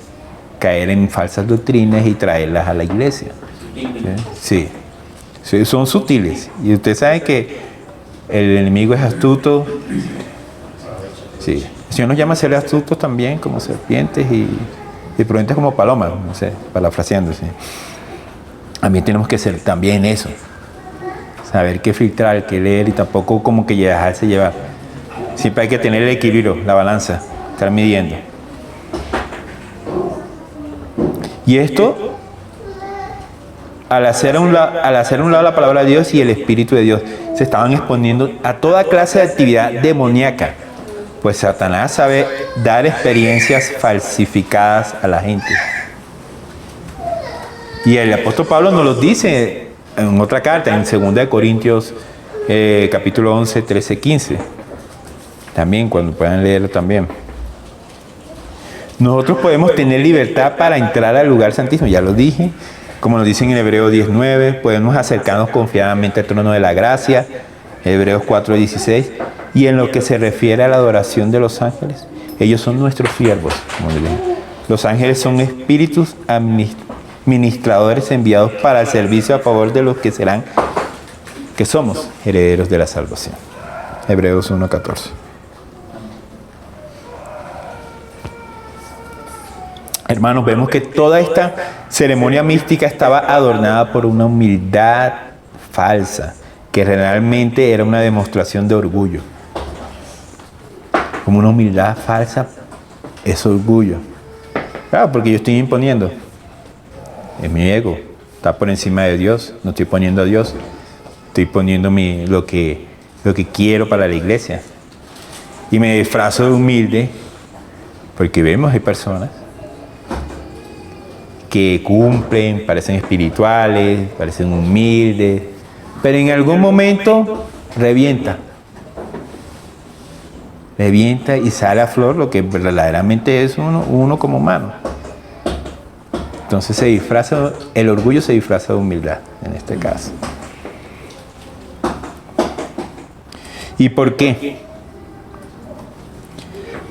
Caer en falsas doctrinas y traerlas a la iglesia. Sí, son sutiles. Y usted sabe que el enemigo es astuto. Sí. El Señor nos llama a ser astutos también, como serpientes y prudentes como palomas, no sé, parafraseando, ¿sí? También tenemos que ser también eso. Saber qué filtrar, qué leer y tampoco como que dejarse llevar. Siempre hay que tener el equilibrio, la balanza, estar midiendo. Y esto, al hacer a un lado la palabra de Dios y el Espíritu de Dios, se estaban exponiendo a toda clase de actividad demoníaca. Pues Satanás sabe dar experiencias falsificadas a la gente. Y el apóstol Pablo nos lo dice en otra carta, en 2 Corintios capítulo 11, 13, 15. También, cuando puedan leerlo también. Nosotros podemos tener libertad para entrar al lugar santísimo, ya lo dije. Como nos dice en Hebreo 19, podemos acercarnos confiadamente al trono de la gracia, Hebreos 4, 16. Y en lo que se refiere a la adoración de los ángeles, ellos son nuestros siervos, como le digo. Los ángeles son espíritus ministradores enviados para el servicio a favor de los que somos herederos de la salvación. Hebreos 1:14. Hermanos, vemos que toda esta ceremonia mística estaba adornada por una humildad falsa, que realmente era una demostración de orgullo. Como una humildad falsa es orgullo. Claro, porque yo estoy imponiendo. Es mi ego. Está por encima de Dios. No estoy poniendo a Dios. Estoy poniendo lo que quiero para la iglesia. Y me disfrazo de humilde porque vemos hay personas que cumplen, parecen espirituales, parecen humildes, pero en algún momento revienta y sale a flor lo que verdaderamente es uno como humano. Entonces el orgullo se disfraza de humildad en este caso. ¿Y por qué?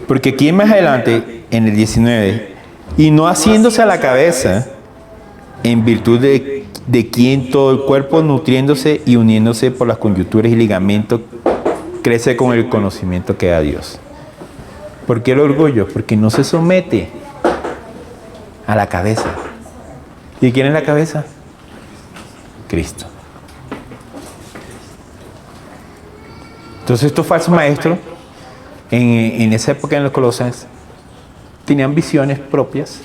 Porque aquí más adelante, en el 19, y no haciéndose a la cabeza, en virtud de quien todo el cuerpo, nutriéndose y uniéndose por las coyunturas y ligamentos, crece con el conocimiento que da Dios. ¿Por qué el orgullo? Porque no se somete a la cabeza. ¿Y quién es la cabeza? Cristo. Entonces estos falsos maestros, en esa época en los Colosenses, tenían visiones propias,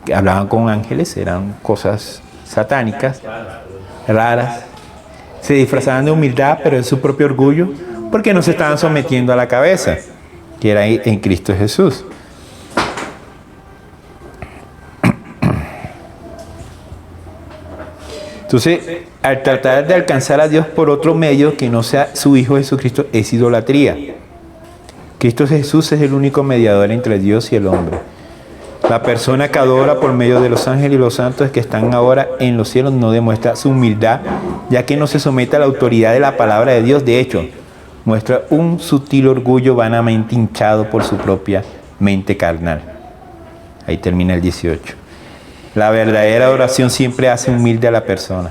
que hablaban con ángeles, eran cosas satánicas, raras. Se disfrazaban de humildad, pero en su propio orgullo, porque no se estaban sometiendo a la cabeza, que era en Cristo Jesús. Entonces, al tratar de alcanzar a Dios por otro medio que no sea su Hijo Jesucristo, es idolatría. Cristo Jesús es el único mediador entre Dios y el hombre. La persona que adora por medio de los ángeles y los santos que están ahora en los cielos no demuestra su humildad, ya que no se somete a la autoridad de la palabra de Dios. De hecho, muestra un sutil orgullo vanamente hinchado por su propia mente carnal. Ahí termina el 18. La verdadera adoración siempre hace humilde a la persona.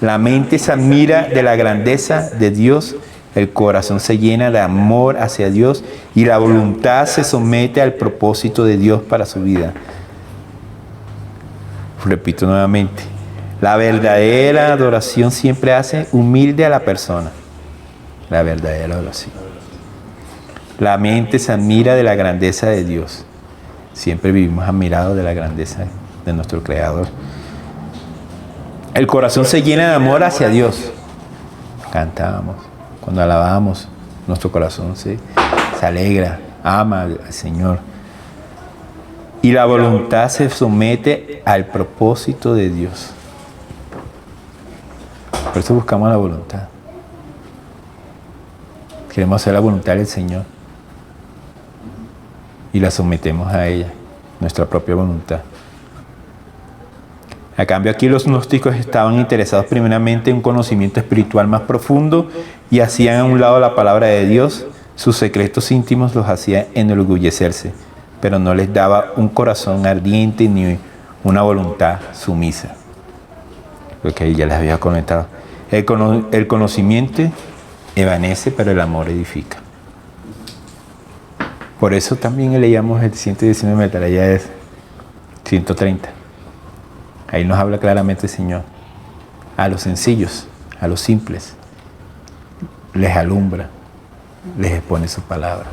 La mente se admira de la grandeza de Dios, el corazón se llena de amor hacia Dios y la voluntad se somete al propósito de Dios para su vida. Repito nuevamente, la verdadera adoración siempre hace humilde a la persona. La verdadera adoración. La mente se admira de la grandeza de Dios. Siempre vivimos admirados de la grandeza de nuestro Creador. El corazón se llena de amor hacia Dios. Cantamos. Cuando alabamos, nuestro corazón se alegra, ama al Señor. Y la voluntad se somete al propósito de Dios. Por eso buscamos la voluntad. Queremos hacer la voluntad del Señor. Y la sometemos a ella, nuestra propia voluntad. A cambio, aquí los gnósticos estaban interesados primeramente en un conocimiento espiritual más profundo y hacían a un lado la palabra de Dios. Sus secretos íntimos los hacían enorgullecerse, pero no les daba un corazón ardiente ni una voluntad sumisa. Lo que ya les había comentado. El conocimiento evanece, pero el amor edifica. Por eso también leíamos el 119 de la tarea 130. Ahí nos habla claramente el Señor. A los sencillos, a los simples, les alumbra, les expone su palabra.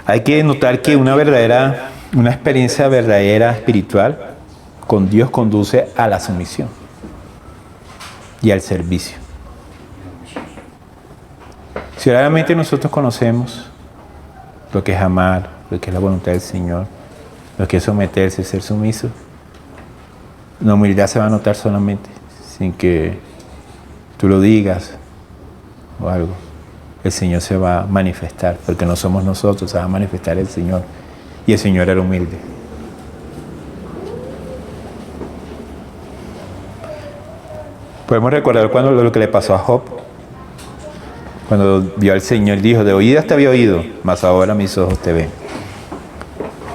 Hay que notar que una experiencia verdadera espiritual con Dios conduce a la sumisión y al servicio. Si realmente nosotros conocemos lo que es amar, lo que es la voluntad del Señor, lo que es someterse, ser sumiso, la humildad se va a notar solamente, sin que tú lo digas o algo. El Señor se va a manifestar, porque no somos nosotros, se va a manifestar el Señor. Y el Señor era humilde. Podemos recordar cuando lo que le pasó a Job. Cuando vio al Señor, dijo, de oídas te había oído, mas ahora mis ojos te ven.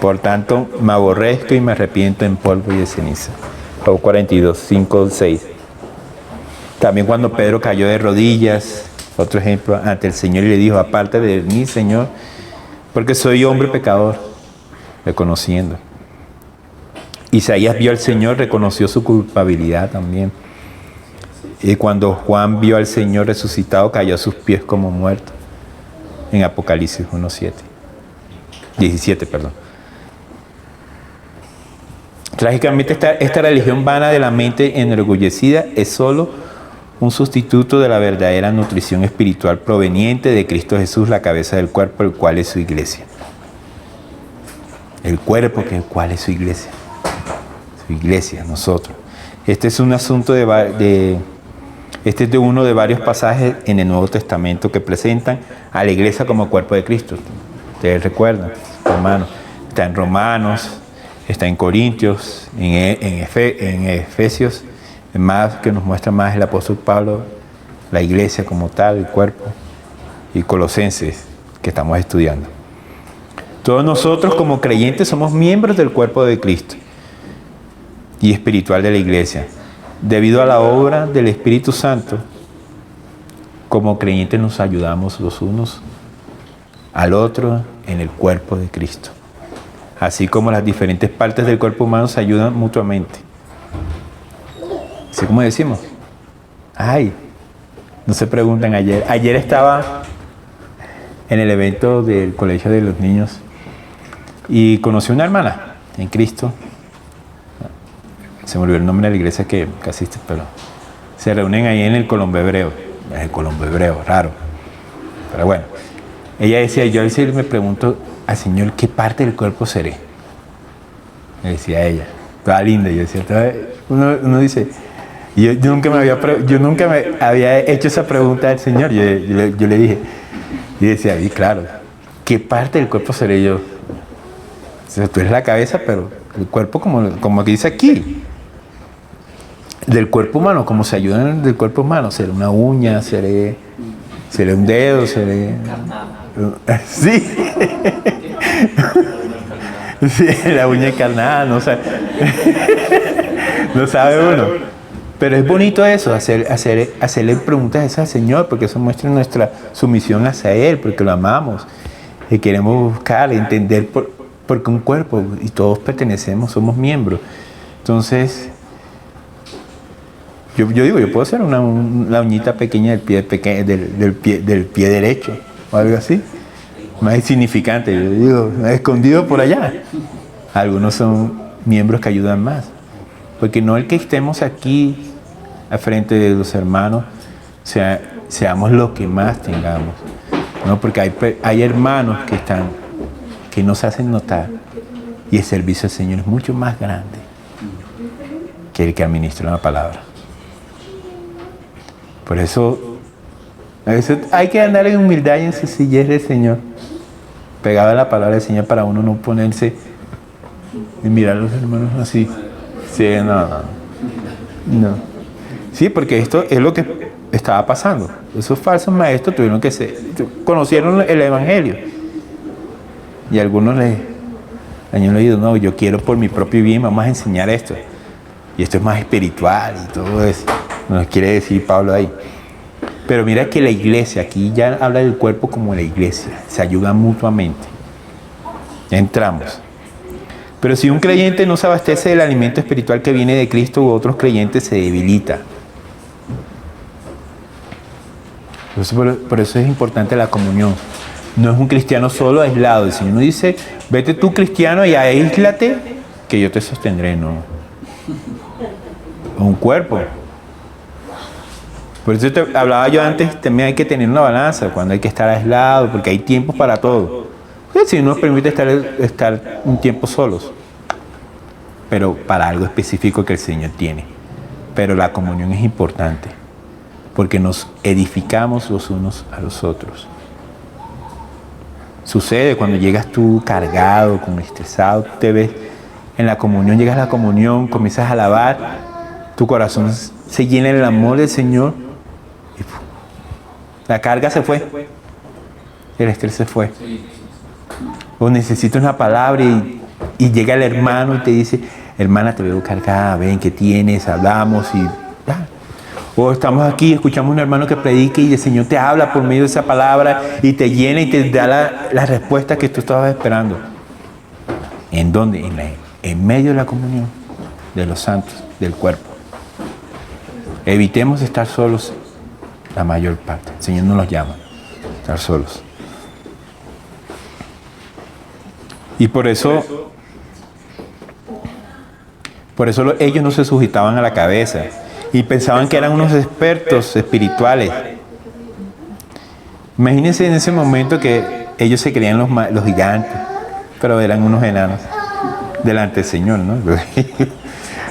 Por tanto, me aborrezco y me arrepiento en polvo y de ceniza. Job 42, 5, 6. También cuando Pedro cayó de rodillas, otro ejemplo, ante el Señor y le dijo, aparte de mí, Señor, porque soy hombre pecador, reconociendo. Isaías vio al Señor, reconoció su culpabilidad también. Y cuando Juan vio al Señor resucitado, cayó a sus pies como muerto. En Apocalipsis 17, perdón. Trágicamente, esta religión vana de la mente enorgullecida es solo un sustituto de la verdadera nutrición espiritual proveniente de Cristo Jesús, la cabeza del cuerpo, el cual es su iglesia. El cuerpo, el cual es su iglesia. Su iglesia, nosotros. Este es un asunto este es de uno de varios pasajes en el Nuevo Testamento que presentan a la iglesia como cuerpo de Cristo. Ustedes recuerdan, hermanos. Está en Romanos, está en Corintios, en Efesios. Más que nos muestra más el apóstol Pablo, la iglesia como tal, el cuerpo, y Colosenses, que estamos estudiando. Todos nosotros como creyentes somos miembros del cuerpo de Cristo y espiritual de la iglesia. Debido a la obra del Espíritu Santo, como creyentes nos ayudamos los unos al otro en el cuerpo de Cristo. Así como las diferentes partes del cuerpo humano se ayudan mutuamente. Así como decimos, no se preguntan ayer. Ayer estaba en el evento del colegio de los niños y conocí una hermana en Cristo. Se me olvidó el nombre de la iglesia que asiste, pero se reúnen ahí en el Colombo Hebreo. El Colombo Hebreo, raro. Pero bueno, ella decía, yo a veces me pregunto al Señor, ¿qué parte del cuerpo seré? Me decía ella, toda linda. Yo decía, uno dice... Yo nunca me había hecho esa pregunta al Señor. Yo le dije, y decía, y claro, ¿qué parte del cuerpo seré yo? O sea, tú eres la cabeza, pero el cuerpo como que dice aquí. Del cuerpo humano, como se ayudan del cuerpo humano. Seré una uña, seré un dedo, seré... Sí. Sí, la uña encarnada, no sabe. No sabe uno. Pero es bonito eso, hacerle preguntas esas al Señor, porque eso muestra nuestra sumisión hacia Él, porque lo amamos. Y queremos buscar, entender porque un cuerpo, y todos pertenecemos, somos miembros. Entonces, yo digo, yo puedo hacer la uñita pequeña del pie derecho, o algo así. Más insignificante, yo digo, escondido por allá. Algunos son miembros que ayudan más. Porque no el que estemos aquí al frente de los hermanos seamos los que más tengamos, ¿no? Porque hay hermanos que nos hacen notar y el servicio al Señor es mucho más grande que el que administra la palabra. Por eso a veces hay que andar en humildad y en sencillez del Señor, pegado a la palabra del Señor, para uno no ponerse y mirar a los hermanos así. Sí, no. Sí, porque esto es lo que estaba pasando. Esos falsos maestros tuvieron que conocieron el Evangelio. Y algunos han oído, no, yo quiero por mi propio bien, vamos a enseñar esto. Y esto es más espiritual y todo eso. Nos quiere decir Pablo ahí. Pero mira que la iglesia, aquí ya habla del cuerpo como la iglesia, se ayudan mutuamente. Ya entramos. Pero si un creyente no se abastece del alimento espiritual que viene de Cristo u otros creyentes, se debilita. Por eso es importante la comunión. No es un cristiano solo, aislado. El Señor no dice, vete tú cristiano y aíslate, que yo te sostendré. No. Es un cuerpo. Por eso te hablaba yo antes, también hay que tener una balanza, cuando hay que estar aislado, porque hay tiempos para todo. El Señor nos permite estar un tiempo solos, pero para algo específico que el Señor tiene. Pero la comunión es importante, porque nos edificamos los unos a los otros. Sucede cuando llegas tú cargado, como estresado, tú te ves en la comunión, llegas a la comunión, comienzas a alabar, tu corazón se llena del amor del Señor y la carga se fue, el estrés se fue. O necesitas una palabra y llega el hermano y te dice, hermana, te veo cargada, ven, ¿qué tienes? Hablamos y... O estamos aquí, escuchamos a un hermano que predique y el Señor te habla por medio de esa palabra y te llena y te da la respuesta que tú estabas esperando. ¿En dónde? En medio de la comunión de los santos, del cuerpo. Evitemos estar solos la mayor parte. El Señor no nos llama a estar solos. Y por eso ellos no se sujetaban a la cabeza y pensaban que eran unos expertos espirituales. Imagínense en ese momento que ellos se creían los gigantes, pero eran unos enanos delante del Señor, ¿no?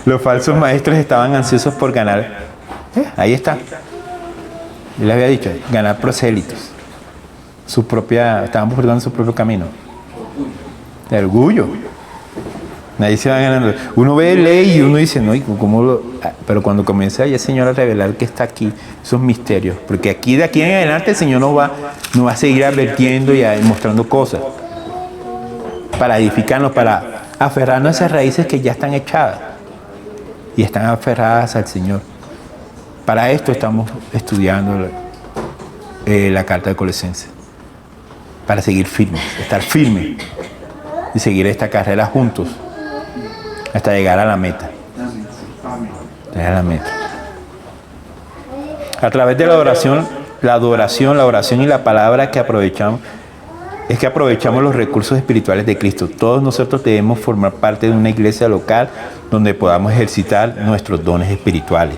Los falsos maestros estaban ansiosos por ganar. Ahí está. Yo les había dicho, ganar prosélitos. Estaban buscando su propio camino. De orgullo. Nadie se va ganando. Uno ve ley y uno dice, no, pero cuando comienza ya el Señor a revelar que está aquí, esos misterios, porque de aquí en adelante el Señor nos va a seguir advirtiendo y mostrando cosas para edificarnos, para aferrarnos a esas raíces que ya están echadas y están aferradas al Señor. Para esto estamos estudiando la carta de Colosenses, para seguir firmes, estar firmes y seguir esta carrera juntos hasta llegar a la meta. A través de la oración y la palabra que aprovechamos, es que aprovechamos los recursos espirituales de Cristo. Todos nosotros debemos formar parte de una iglesia local donde podamos ejercitar nuestros dones espirituales,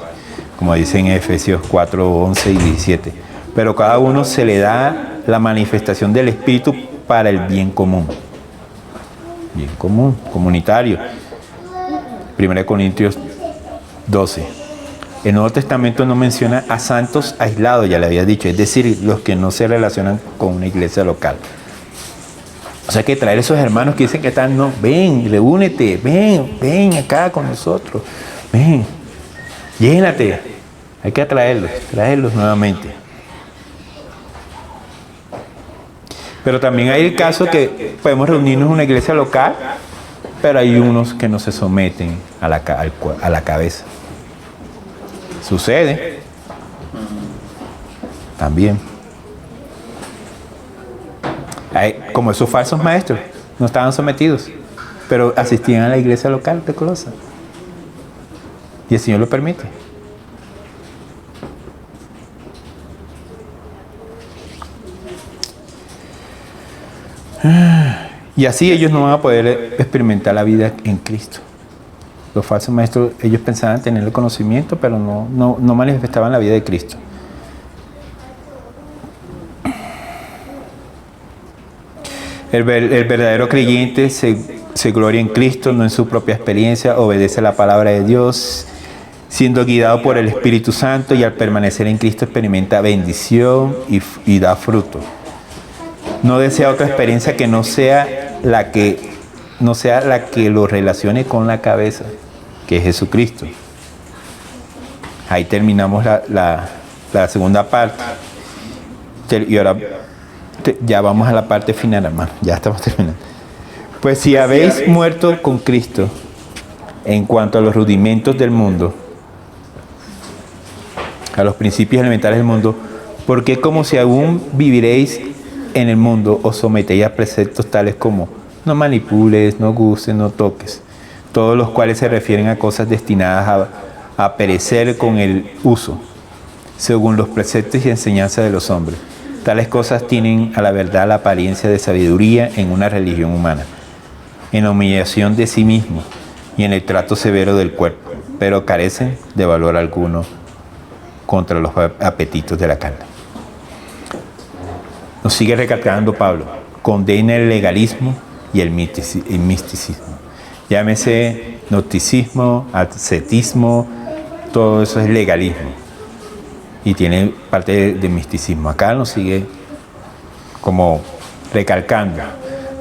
como dice en Efesios 4, 11 y 17. Pero cada uno se le da la manifestación del Espíritu para el bien común. Bien común, comunitario. 1 Corintios 12. El Nuevo Testamento no menciona a santos aislados, ya le había dicho, es decir, los que no se relacionan con una iglesia local. O sea que traer esos hermanos que dicen que están, no, ven, reúnete, ven acá con nosotros, ven, llénate. Hay que traerlos nuevamente. Pero también hay el caso que podemos reunirnos en una iglesia local, pero hay unos que no se someten a la cabeza. Sucede. También. Como esos falsos maestros, no estaban sometidos, pero asistían a la iglesia local de Colosa. Y el Señor lo permite. Y así ellos no van a poder experimentar la vida en Cristo. Los falsos maestros, ellos pensaban tener el conocimiento, pero no manifestaban la vida de Cristo. El verdadero creyente se gloria en Cristo, no en su propia experiencia, obedece la palabra de Dios, siendo guiado por el Espíritu Santo, y al permanecer en Cristo experimenta bendición y da fruto. No desea otra experiencia que no sea la que lo relacione con la cabeza, que es Jesucristo. Ahí terminamos la segunda parte. Y ahora ya vamos a la parte final, hermano. Ya estamos terminando. Pues si habéis muerto con Cristo en cuanto a los rudimentos del mundo, a los principios elementales del mundo, ¿por qué como si aún viviréis en el mundo os sometéis a preceptos tales como no manipules, no gustes, no toques, todos los cuales se refieren a cosas destinadas a perecer con el uso, según los preceptos y enseñanzas de los hombres. Tales cosas tienen a la verdad la apariencia de sabiduría en una religión humana, en la humillación de sí mismo y en el trato severo del cuerpo, pero carecen de valor alguno contra los apetitos de la carne. Nos sigue recalcando Pablo, condena el legalismo y el misticismo. Llámese gnosticismo, ascetismo, todo eso es legalismo. Y tiene parte de misticismo. Acá nos sigue como recalcando,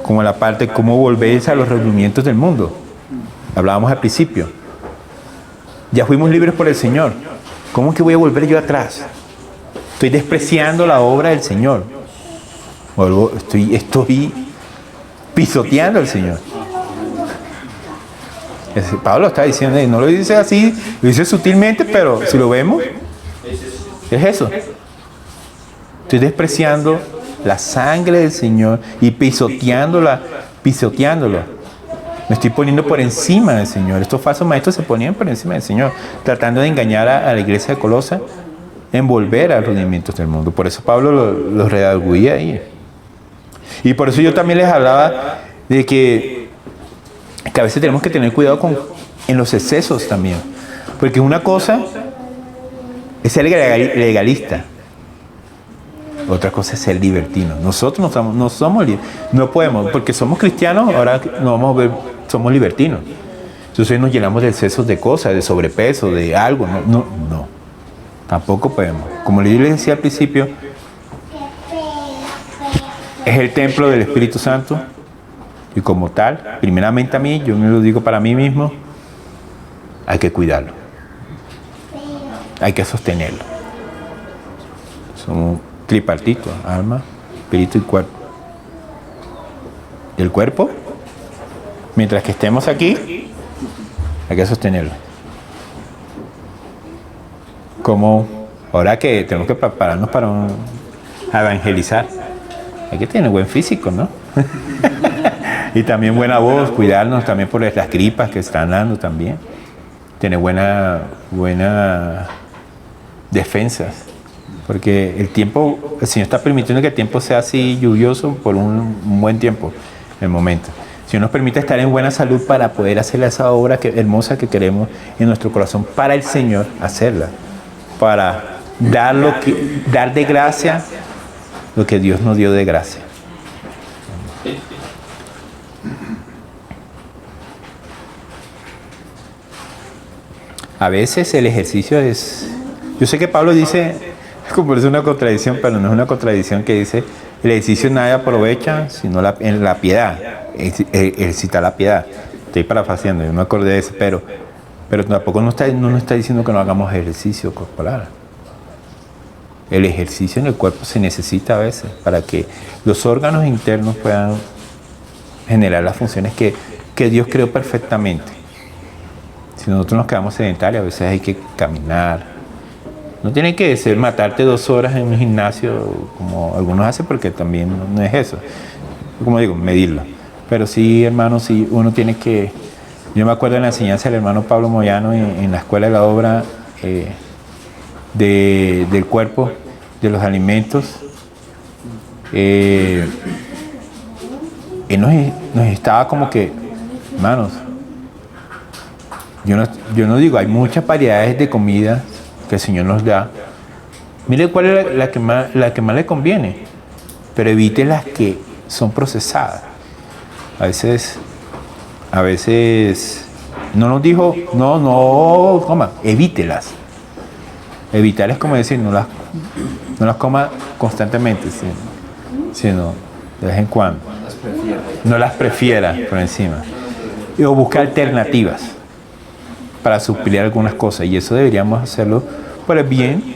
como la parte de cómo volverse a los rendimientos del mundo. Hablábamos al principio. Ya fuimos libres por el Señor. ¿Cómo que voy a volver yo atrás? Estoy despreciando la obra del Señor. Estoy pisoteando al Señor. Pablo está diciendo, no lo dice así, lo dice sutilmente, pero si lo vemos, es eso. Estoy despreciando la sangre del Señor y pisoteándolo. Me estoy poniendo por encima del Señor. Estos falsos maestros se ponían por encima del Señor, tratando de engañar a la iglesia de Colosa, en volver a los rudimientos del mundo. Por eso Pablo los redarguía ahí. Y por eso yo también les hablaba de que a veces tenemos que tener cuidado en los excesos también. Porque una cosa es ser legalista. Otra cosa es ser libertino. Nosotros no somos no podemos, porque somos cristianos, ahora no vamos a ver, somos libertinos. Entonces nos llenamos de excesos de cosas, de sobrepeso, de algo. No. Tampoco podemos. Como les decía al principio, es el templo del Espíritu Santo. Y como tal, primeramente a mí, yo me lo digo para mí mismo, hay que cuidarlo. Hay que sostenerlo. Somos tripartitos, alma, espíritu y cuerpo. El cuerpo, mientras que estemos aquí, hay que sostenerlo. Como ahora que tenemos que prepararnos para evangelizar, hay que tener buen físico, ¿no? Y también buena voz, cuidarnos también por las gripas que están dando también. Tener buena defensas. Porque el Señor está permitiendo que el tiempo sea así lluvioso por un buen tiempo, el momento. El Señor nos permite estar en buena salud para poder hacer esa obra hermosa que queremos en nuestro corazón, para el Señor hacerla. Para dar de gracia lo que Dios nos dio de gracia. A veces el ejercicio es... Yo sé que Pablo dice, como es una contradicción, pero no es una contradicción, que dice, el ejercicio nadie aprovecha sino en la piedad, ejercitar la piedad. Estoy parafraseando, yo no me acordé de eso, pero tampoco no nos está diciendo que no hagamos ejercicio corporal. El ejercicio en el cuerpo se necesita a veces para que los órganos internos puedan generar las funciones que Dios creó perfectamente. Si nosotros nos quedamos sedentarios, a veces hay que caminar. No tiene que ser matarte 2 horas en un gimnasio como algunos hacen, porque también no es eso. Como digo, medirlo. Pero sí, hermano, sí, uno tiene que... Yo me acuerdo de la enseñanza del hermano Pablo Moyano en la Escuela de la Obra del cuerpo, de los alimentos. Él nos estaba como que, hermanos, yo no digo, hay muchas variedades de comida que el Señor nos da. Mire cuál es la que más le conviene, pero evite las que son procesadas. A veces no nos dijo, no coma, evítelas. Evitar es como decir, no las coma constantemente, sino de vez en cuando. No las prefiera por encima. O buscar alternativas para suplir algunas cosas, y eso deberíamos hacerlo por el bien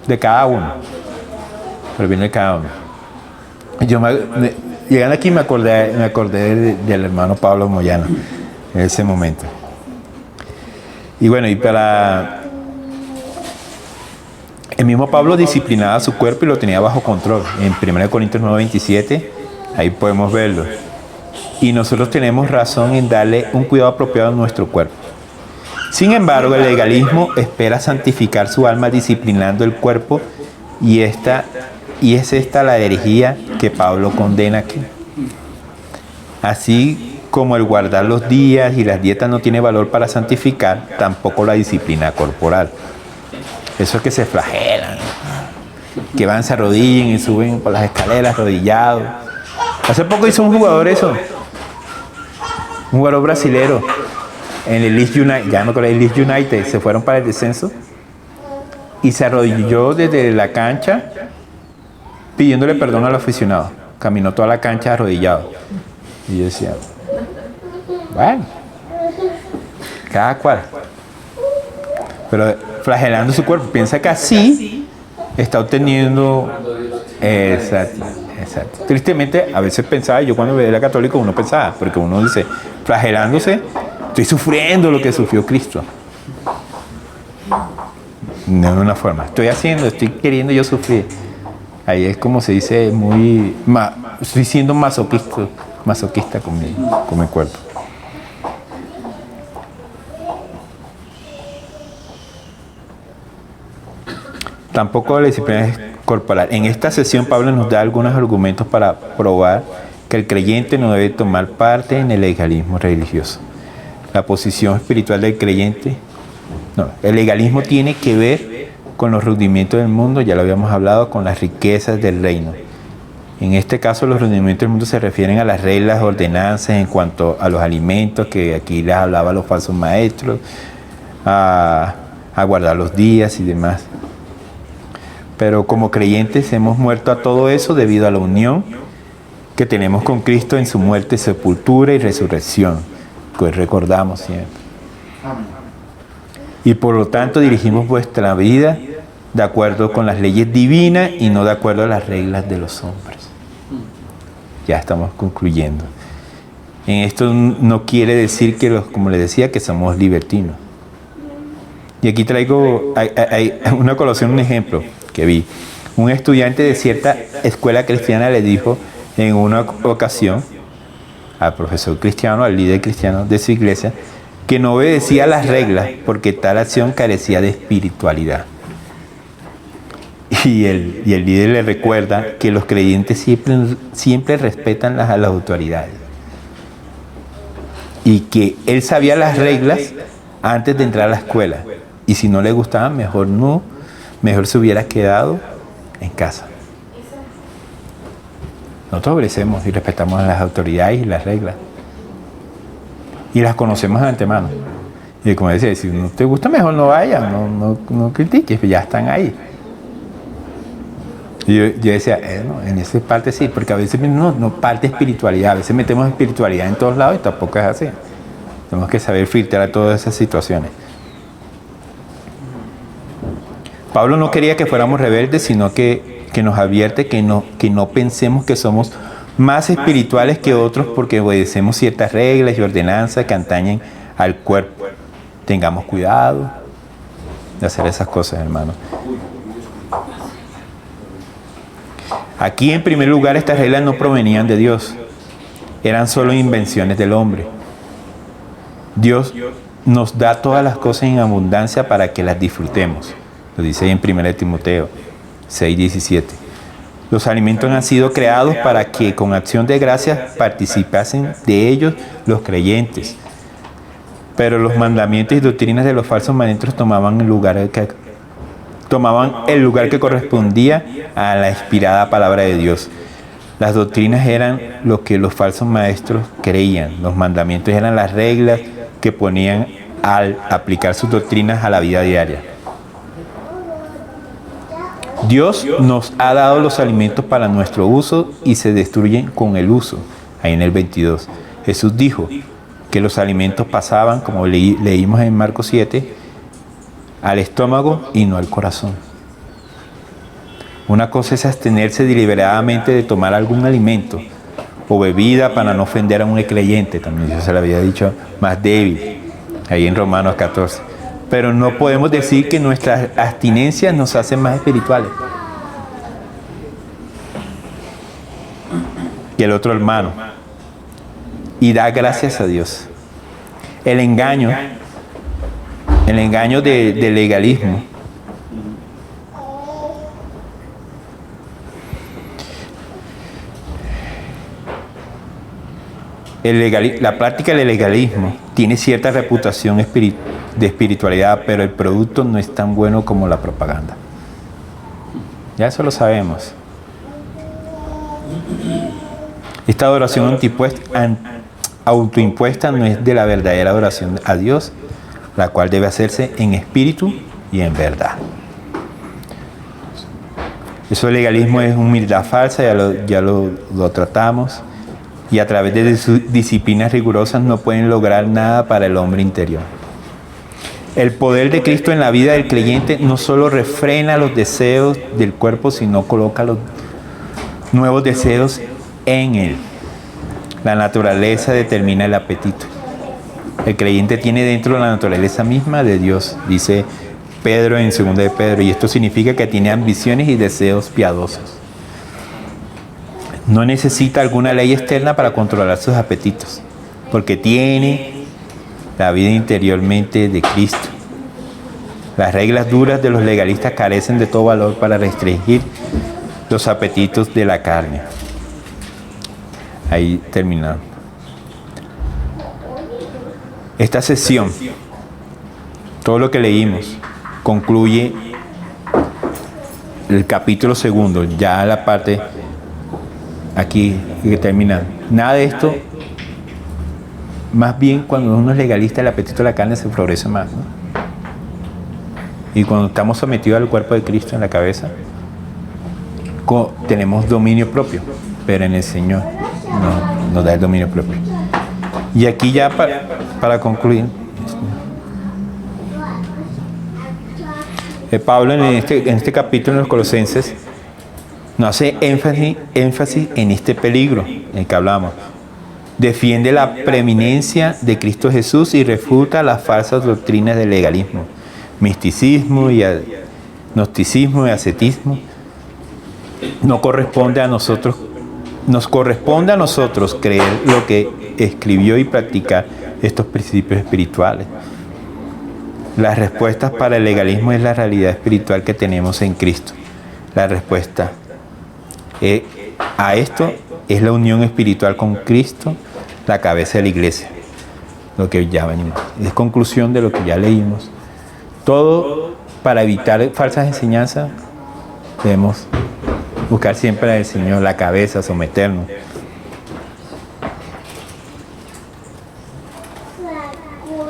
de cada uno. Por el bien de cada uno. Llegando aquí me acordé del hermano Pablo Moyano en ese momento. Y bueno, el mismo Pablo disciplinaba su cuerpo y lo tenía bajo control. En 1 Corintios 9:27, ahí podemos verlo. y nosotros tenemos razón en darle un cuidado apropiado a nuestro cuerpo. Sin embargo, el legalismo espera santificar su alma disciplinando el cuerpo y es esta la herejía que Pablo condena aquí. Así como el guardar los días y las dietas no tiene valor para santificar, tampoco la disciplina corporal. Eso es que se flagelan, que van, se arrodillan y suben por las escaleras arrodillados. Hace poco hizo un jugador eso, un jugador brasilero en el Leeds United, ya no con el Leeds United, se fueron para el descenso y se arrodilló desde la cancha pidiéndole perdón al aficionado. Caminó toda la cancha arrodillado. Y yo decía, bueno, cada cual. Pero flagelando su cuerpo, piensa que así está obteniendo. Exacto. Tristemente, a veces pensaba, yo cuando era católico, uno pensaba, porque uno dice, flagelándose, estoy sufriendo lo que sufrió Cristo. No de una forma, estoy queriendo yo sufrir. Ahí es como se dice, estoy siendo masoquista con mi cuerpo. Tampoco la disciplina es corporal. En esta sesión Pablo nos da algunos argumentos para probar que el creyente no debe tomar parte en el legalismo religioso. La posición espiritual del creyente, el legalismo tiene que ver con los rudimentos del mundo, ya lo habíamos hablado, con las riquezas del reino. En este caso los rudimentos del mundo se refieren a las reglas, ordenanzas en cuanto a los alimentos, que aquí les hablaba los falsos maestros, a guardar los días y demás. Pero como creyentes hemos muerto a todo eso debido a la unión que tenemos con Cristo en su muerte, sepultura y resurrección, que recordamos siempre. Y por lo tanto dirigimos vuestra vida de acuerdo con las leyes divinas y no de acuerdo a las reglas de los hombres. Ya estamos concluyendo. En esto no quiere decir que, como les decía, que somos libertinos. Y aquí traigo hay una colación, un ejemplo que vi. Un estudiante de cierta escuela cristiana le dijo en una ocasión al profesor cristiano, al líder cristiano de su iglesia, que no obedecía las reglas porque tal acción carecía de espiritualidad. Y el líder le recuerda que los creyentes siempre respetan a las autoridades. Y que él sabía las reglas antes de entrar a la escuela. Y si no le gustaban, mejor se hubiera quedado en casa. Nosotros obedecemos y respetamos a las autoridades y las reglas. Y las conocemos de antemano. Y como decía, si no te gusta, mejor no vayas, no critiques, ya están ahí. Y yo decía, en esa parte sí, porque a veces no parte espiritualidad, a veces metemos espiritualidad en todos lados y tampoco es así. Tenemos que saber filtrar todas esas situaciones. Pablo no quería que fuéramos rebeldes, sino que nos advierte que no pensemos que somos más espirituales que otros porque obedecemos ciertas reglas y ordenanzas que atañen al cuerpo. Tengamos cuidado de hacer esas cosas, hermanos. Aquí, en primer lugar, estas reglas no provenían de Dios. Eran solo invenciones del hombre. Dios nos da todas las cosas en abundancia para que las disfrutemos. Lo dice ahí en 1 Timoteo 6:17. Los alimentos han sido creados para que con acción de gracias participasen de ellos los creyentes. Pero los mandamientos y doctrinas de los falsos maestros tomaban el lugar que correspondía a la inspirada palabra de Dios. Las doctrinas eran lo que los falsos maestros creían. Los mandamientos eran las reglas que ponían al aplicar sus doctrinas a la vida diaria. Dios nos ha dado los alimentos para nuestro uso y se destruyen con el uso. Ahí en el 22. Jesús dijo que los alimentos pasaban, como leímos en Marcos 7, al estómago y no al corazón. Una cosa es abstenerse deliberadamente de tomar algún alimento o bebida para no ofender a un creyente, también yo se lo había dicho, más débil, ahí en Romanos 14. Pero no podemos decir que nuestras abstinencias nos hacen más espirituales que el otro hermano. y da gracias a Dios. El engaño del legalismo la práctica del legalismo tiene cierta reputación de espiritualidad, pero el producto no es tan bueno como la propaganda. Ya eso lo sabemos. Esta adoración autoimpuesta no es de la verdadera adoración a Dios, la cual debe hacerse en espíritu y en verdad. Eso del legalismo es humildad falsa, ya lo tratamos. Y a través de sus disciplinas rigurosas no pueden lograr nada para el hombre interior. El poder de Cristo en la vida del creyente no solo refrena los deseos del cuerpo, sino coloca los nuevos deseos en él. La naturaleza determina el apetito. El creyente tiene dentro la naturaleza misma de Dios, dice Pedro en 2 de Pedro, y esto significa que tiene ambiciones y deseos piadosos. No necesita alguna ley externa para controlar sus apetitos, porque tiene la vida interiormente de Cristo. Las reglas duras de los legalistas carecen de todo valor para restringir los apetitos de la carne. Ahí terminamos. Esta sesión, todo lo que leímos, concluye el capítulo 2, ya la parte aquí que termina. Nada de esto, más bien cuando uno es legalista, el apetito de la carne se florece más, ¿no? Y cuando estamos sometidos al cuerpo de Cristo en la cabeza, tenemos dominio propio, pero en el Señor nos da el dominio propio. Y aquí ya para concluir, Pablo en este capítulo de los Colosenses nos hace énfasis en este peligro en el que hablamos. Defiende la preeminencia de Cristo Jesús y refuta las falsas doctrinas del legalismo, misticismo y gnosticismo y ascetismo. Nos corresponde a nosotros creer lo que escribió y practicar estos principios espirituales. Las respuestas para el legalismo es la realidad espiritual que tenemos en Cristo. La respuesta a esto es la unión espiritual con Cristo, la cabeza de la iglesia. Lo que ya venimos. Es conclusión de lo que ya leímos. Todo para evitar falsas enseñanzas debemos buscar siempre al Señor, la cabeza, someternos.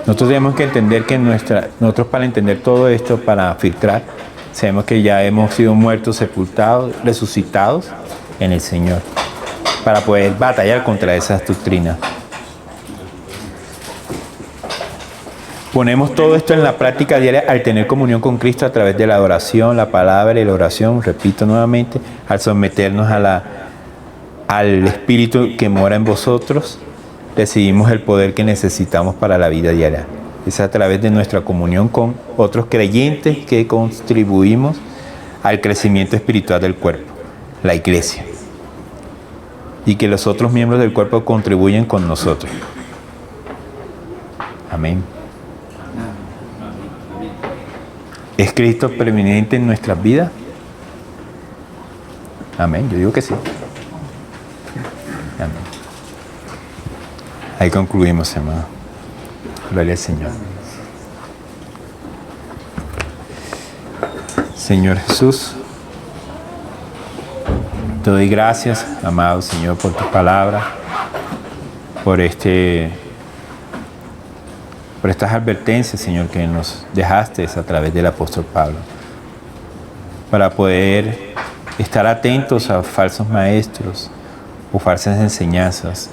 Nosotros tenemos que entender que nosotros para entender todo esto, para filtrar, sabemos que ya hemos sido muertos, sepultados, resucitados en el Señor, para poder batallar contra esas doctrinas. Ponemos todo esto en la práctica diaria al tener comunión con Cristo a través de la adoración, la palabra y la oración, repito nuevamente, al someternos al Espíritu que mora en vosotros, recibimos el poder que necesitamos para la vida diaria. Es a través de nuestra comunión con otros creyentes que contribuimos al crecimiento espiritual del cuerpo, la iglesia, y que los otros miembros del cuerpo contribuyen con nosotros. Amén. ¿Es Cristo preeminente en nuestras vidas? Amén, yo digo que sí. Amén. Ahí concluimos, hermano. Gloria al Señor. Señor Jesús, te doy gracias, amado Señor, por tu palabra, por estas advertencias, Señor, que nos dejaste a través del apóstol Pablo, para poder estar atentos a falsos maestros o falsas enseñanzas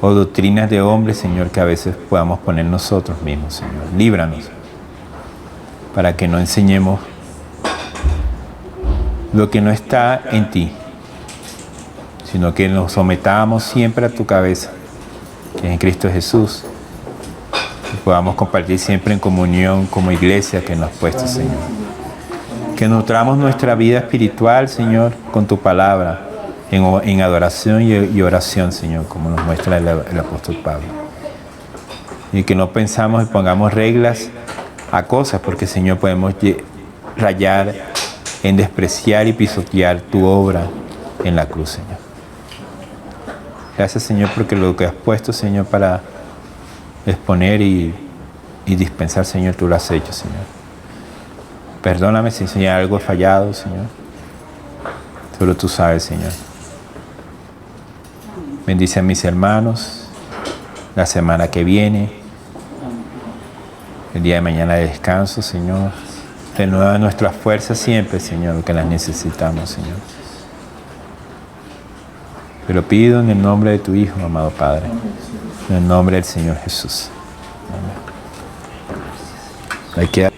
o doctrinas de hombres, Señor, que a veces podamos poner nosotros mismos, Señor. Líbranos para que no enseñemos lo que no está en ti, sino que nos sometamos siempre a tu cabeza, que es en Cristo Jesús, y podamos compartir siempre en comunión como iglesia que nos has puesto, Señor. Que nutramos nuestra vida espiritual, Señor, con tu palabra, en adoración y oración, Señor, como nos muestra el apóstol Pablo. Y que no pensamos y pongamos reglas a cosas, porque, Señor, podemos rayar en despreciar y pisotear tu obra en la cruz, Señor. Gracias, Señor, porque lo que has puesto, Señor, para exponer y dispensar, Señor, tú lo has hecho, Señor. Perdóname si, Señor, algo he fallado, Señor. Solo tú sabes, Señor. Bendice a mis hermanos la semana que viene, el día de mañana de descanso, Señor. Renueva nuestras fuerzas siempre, Señor, que las necesitamos, Señor. Te lo pido en el nombre de tu Hijo, amado Padre, en el nombre del Señor Jesús. Amén. Hay que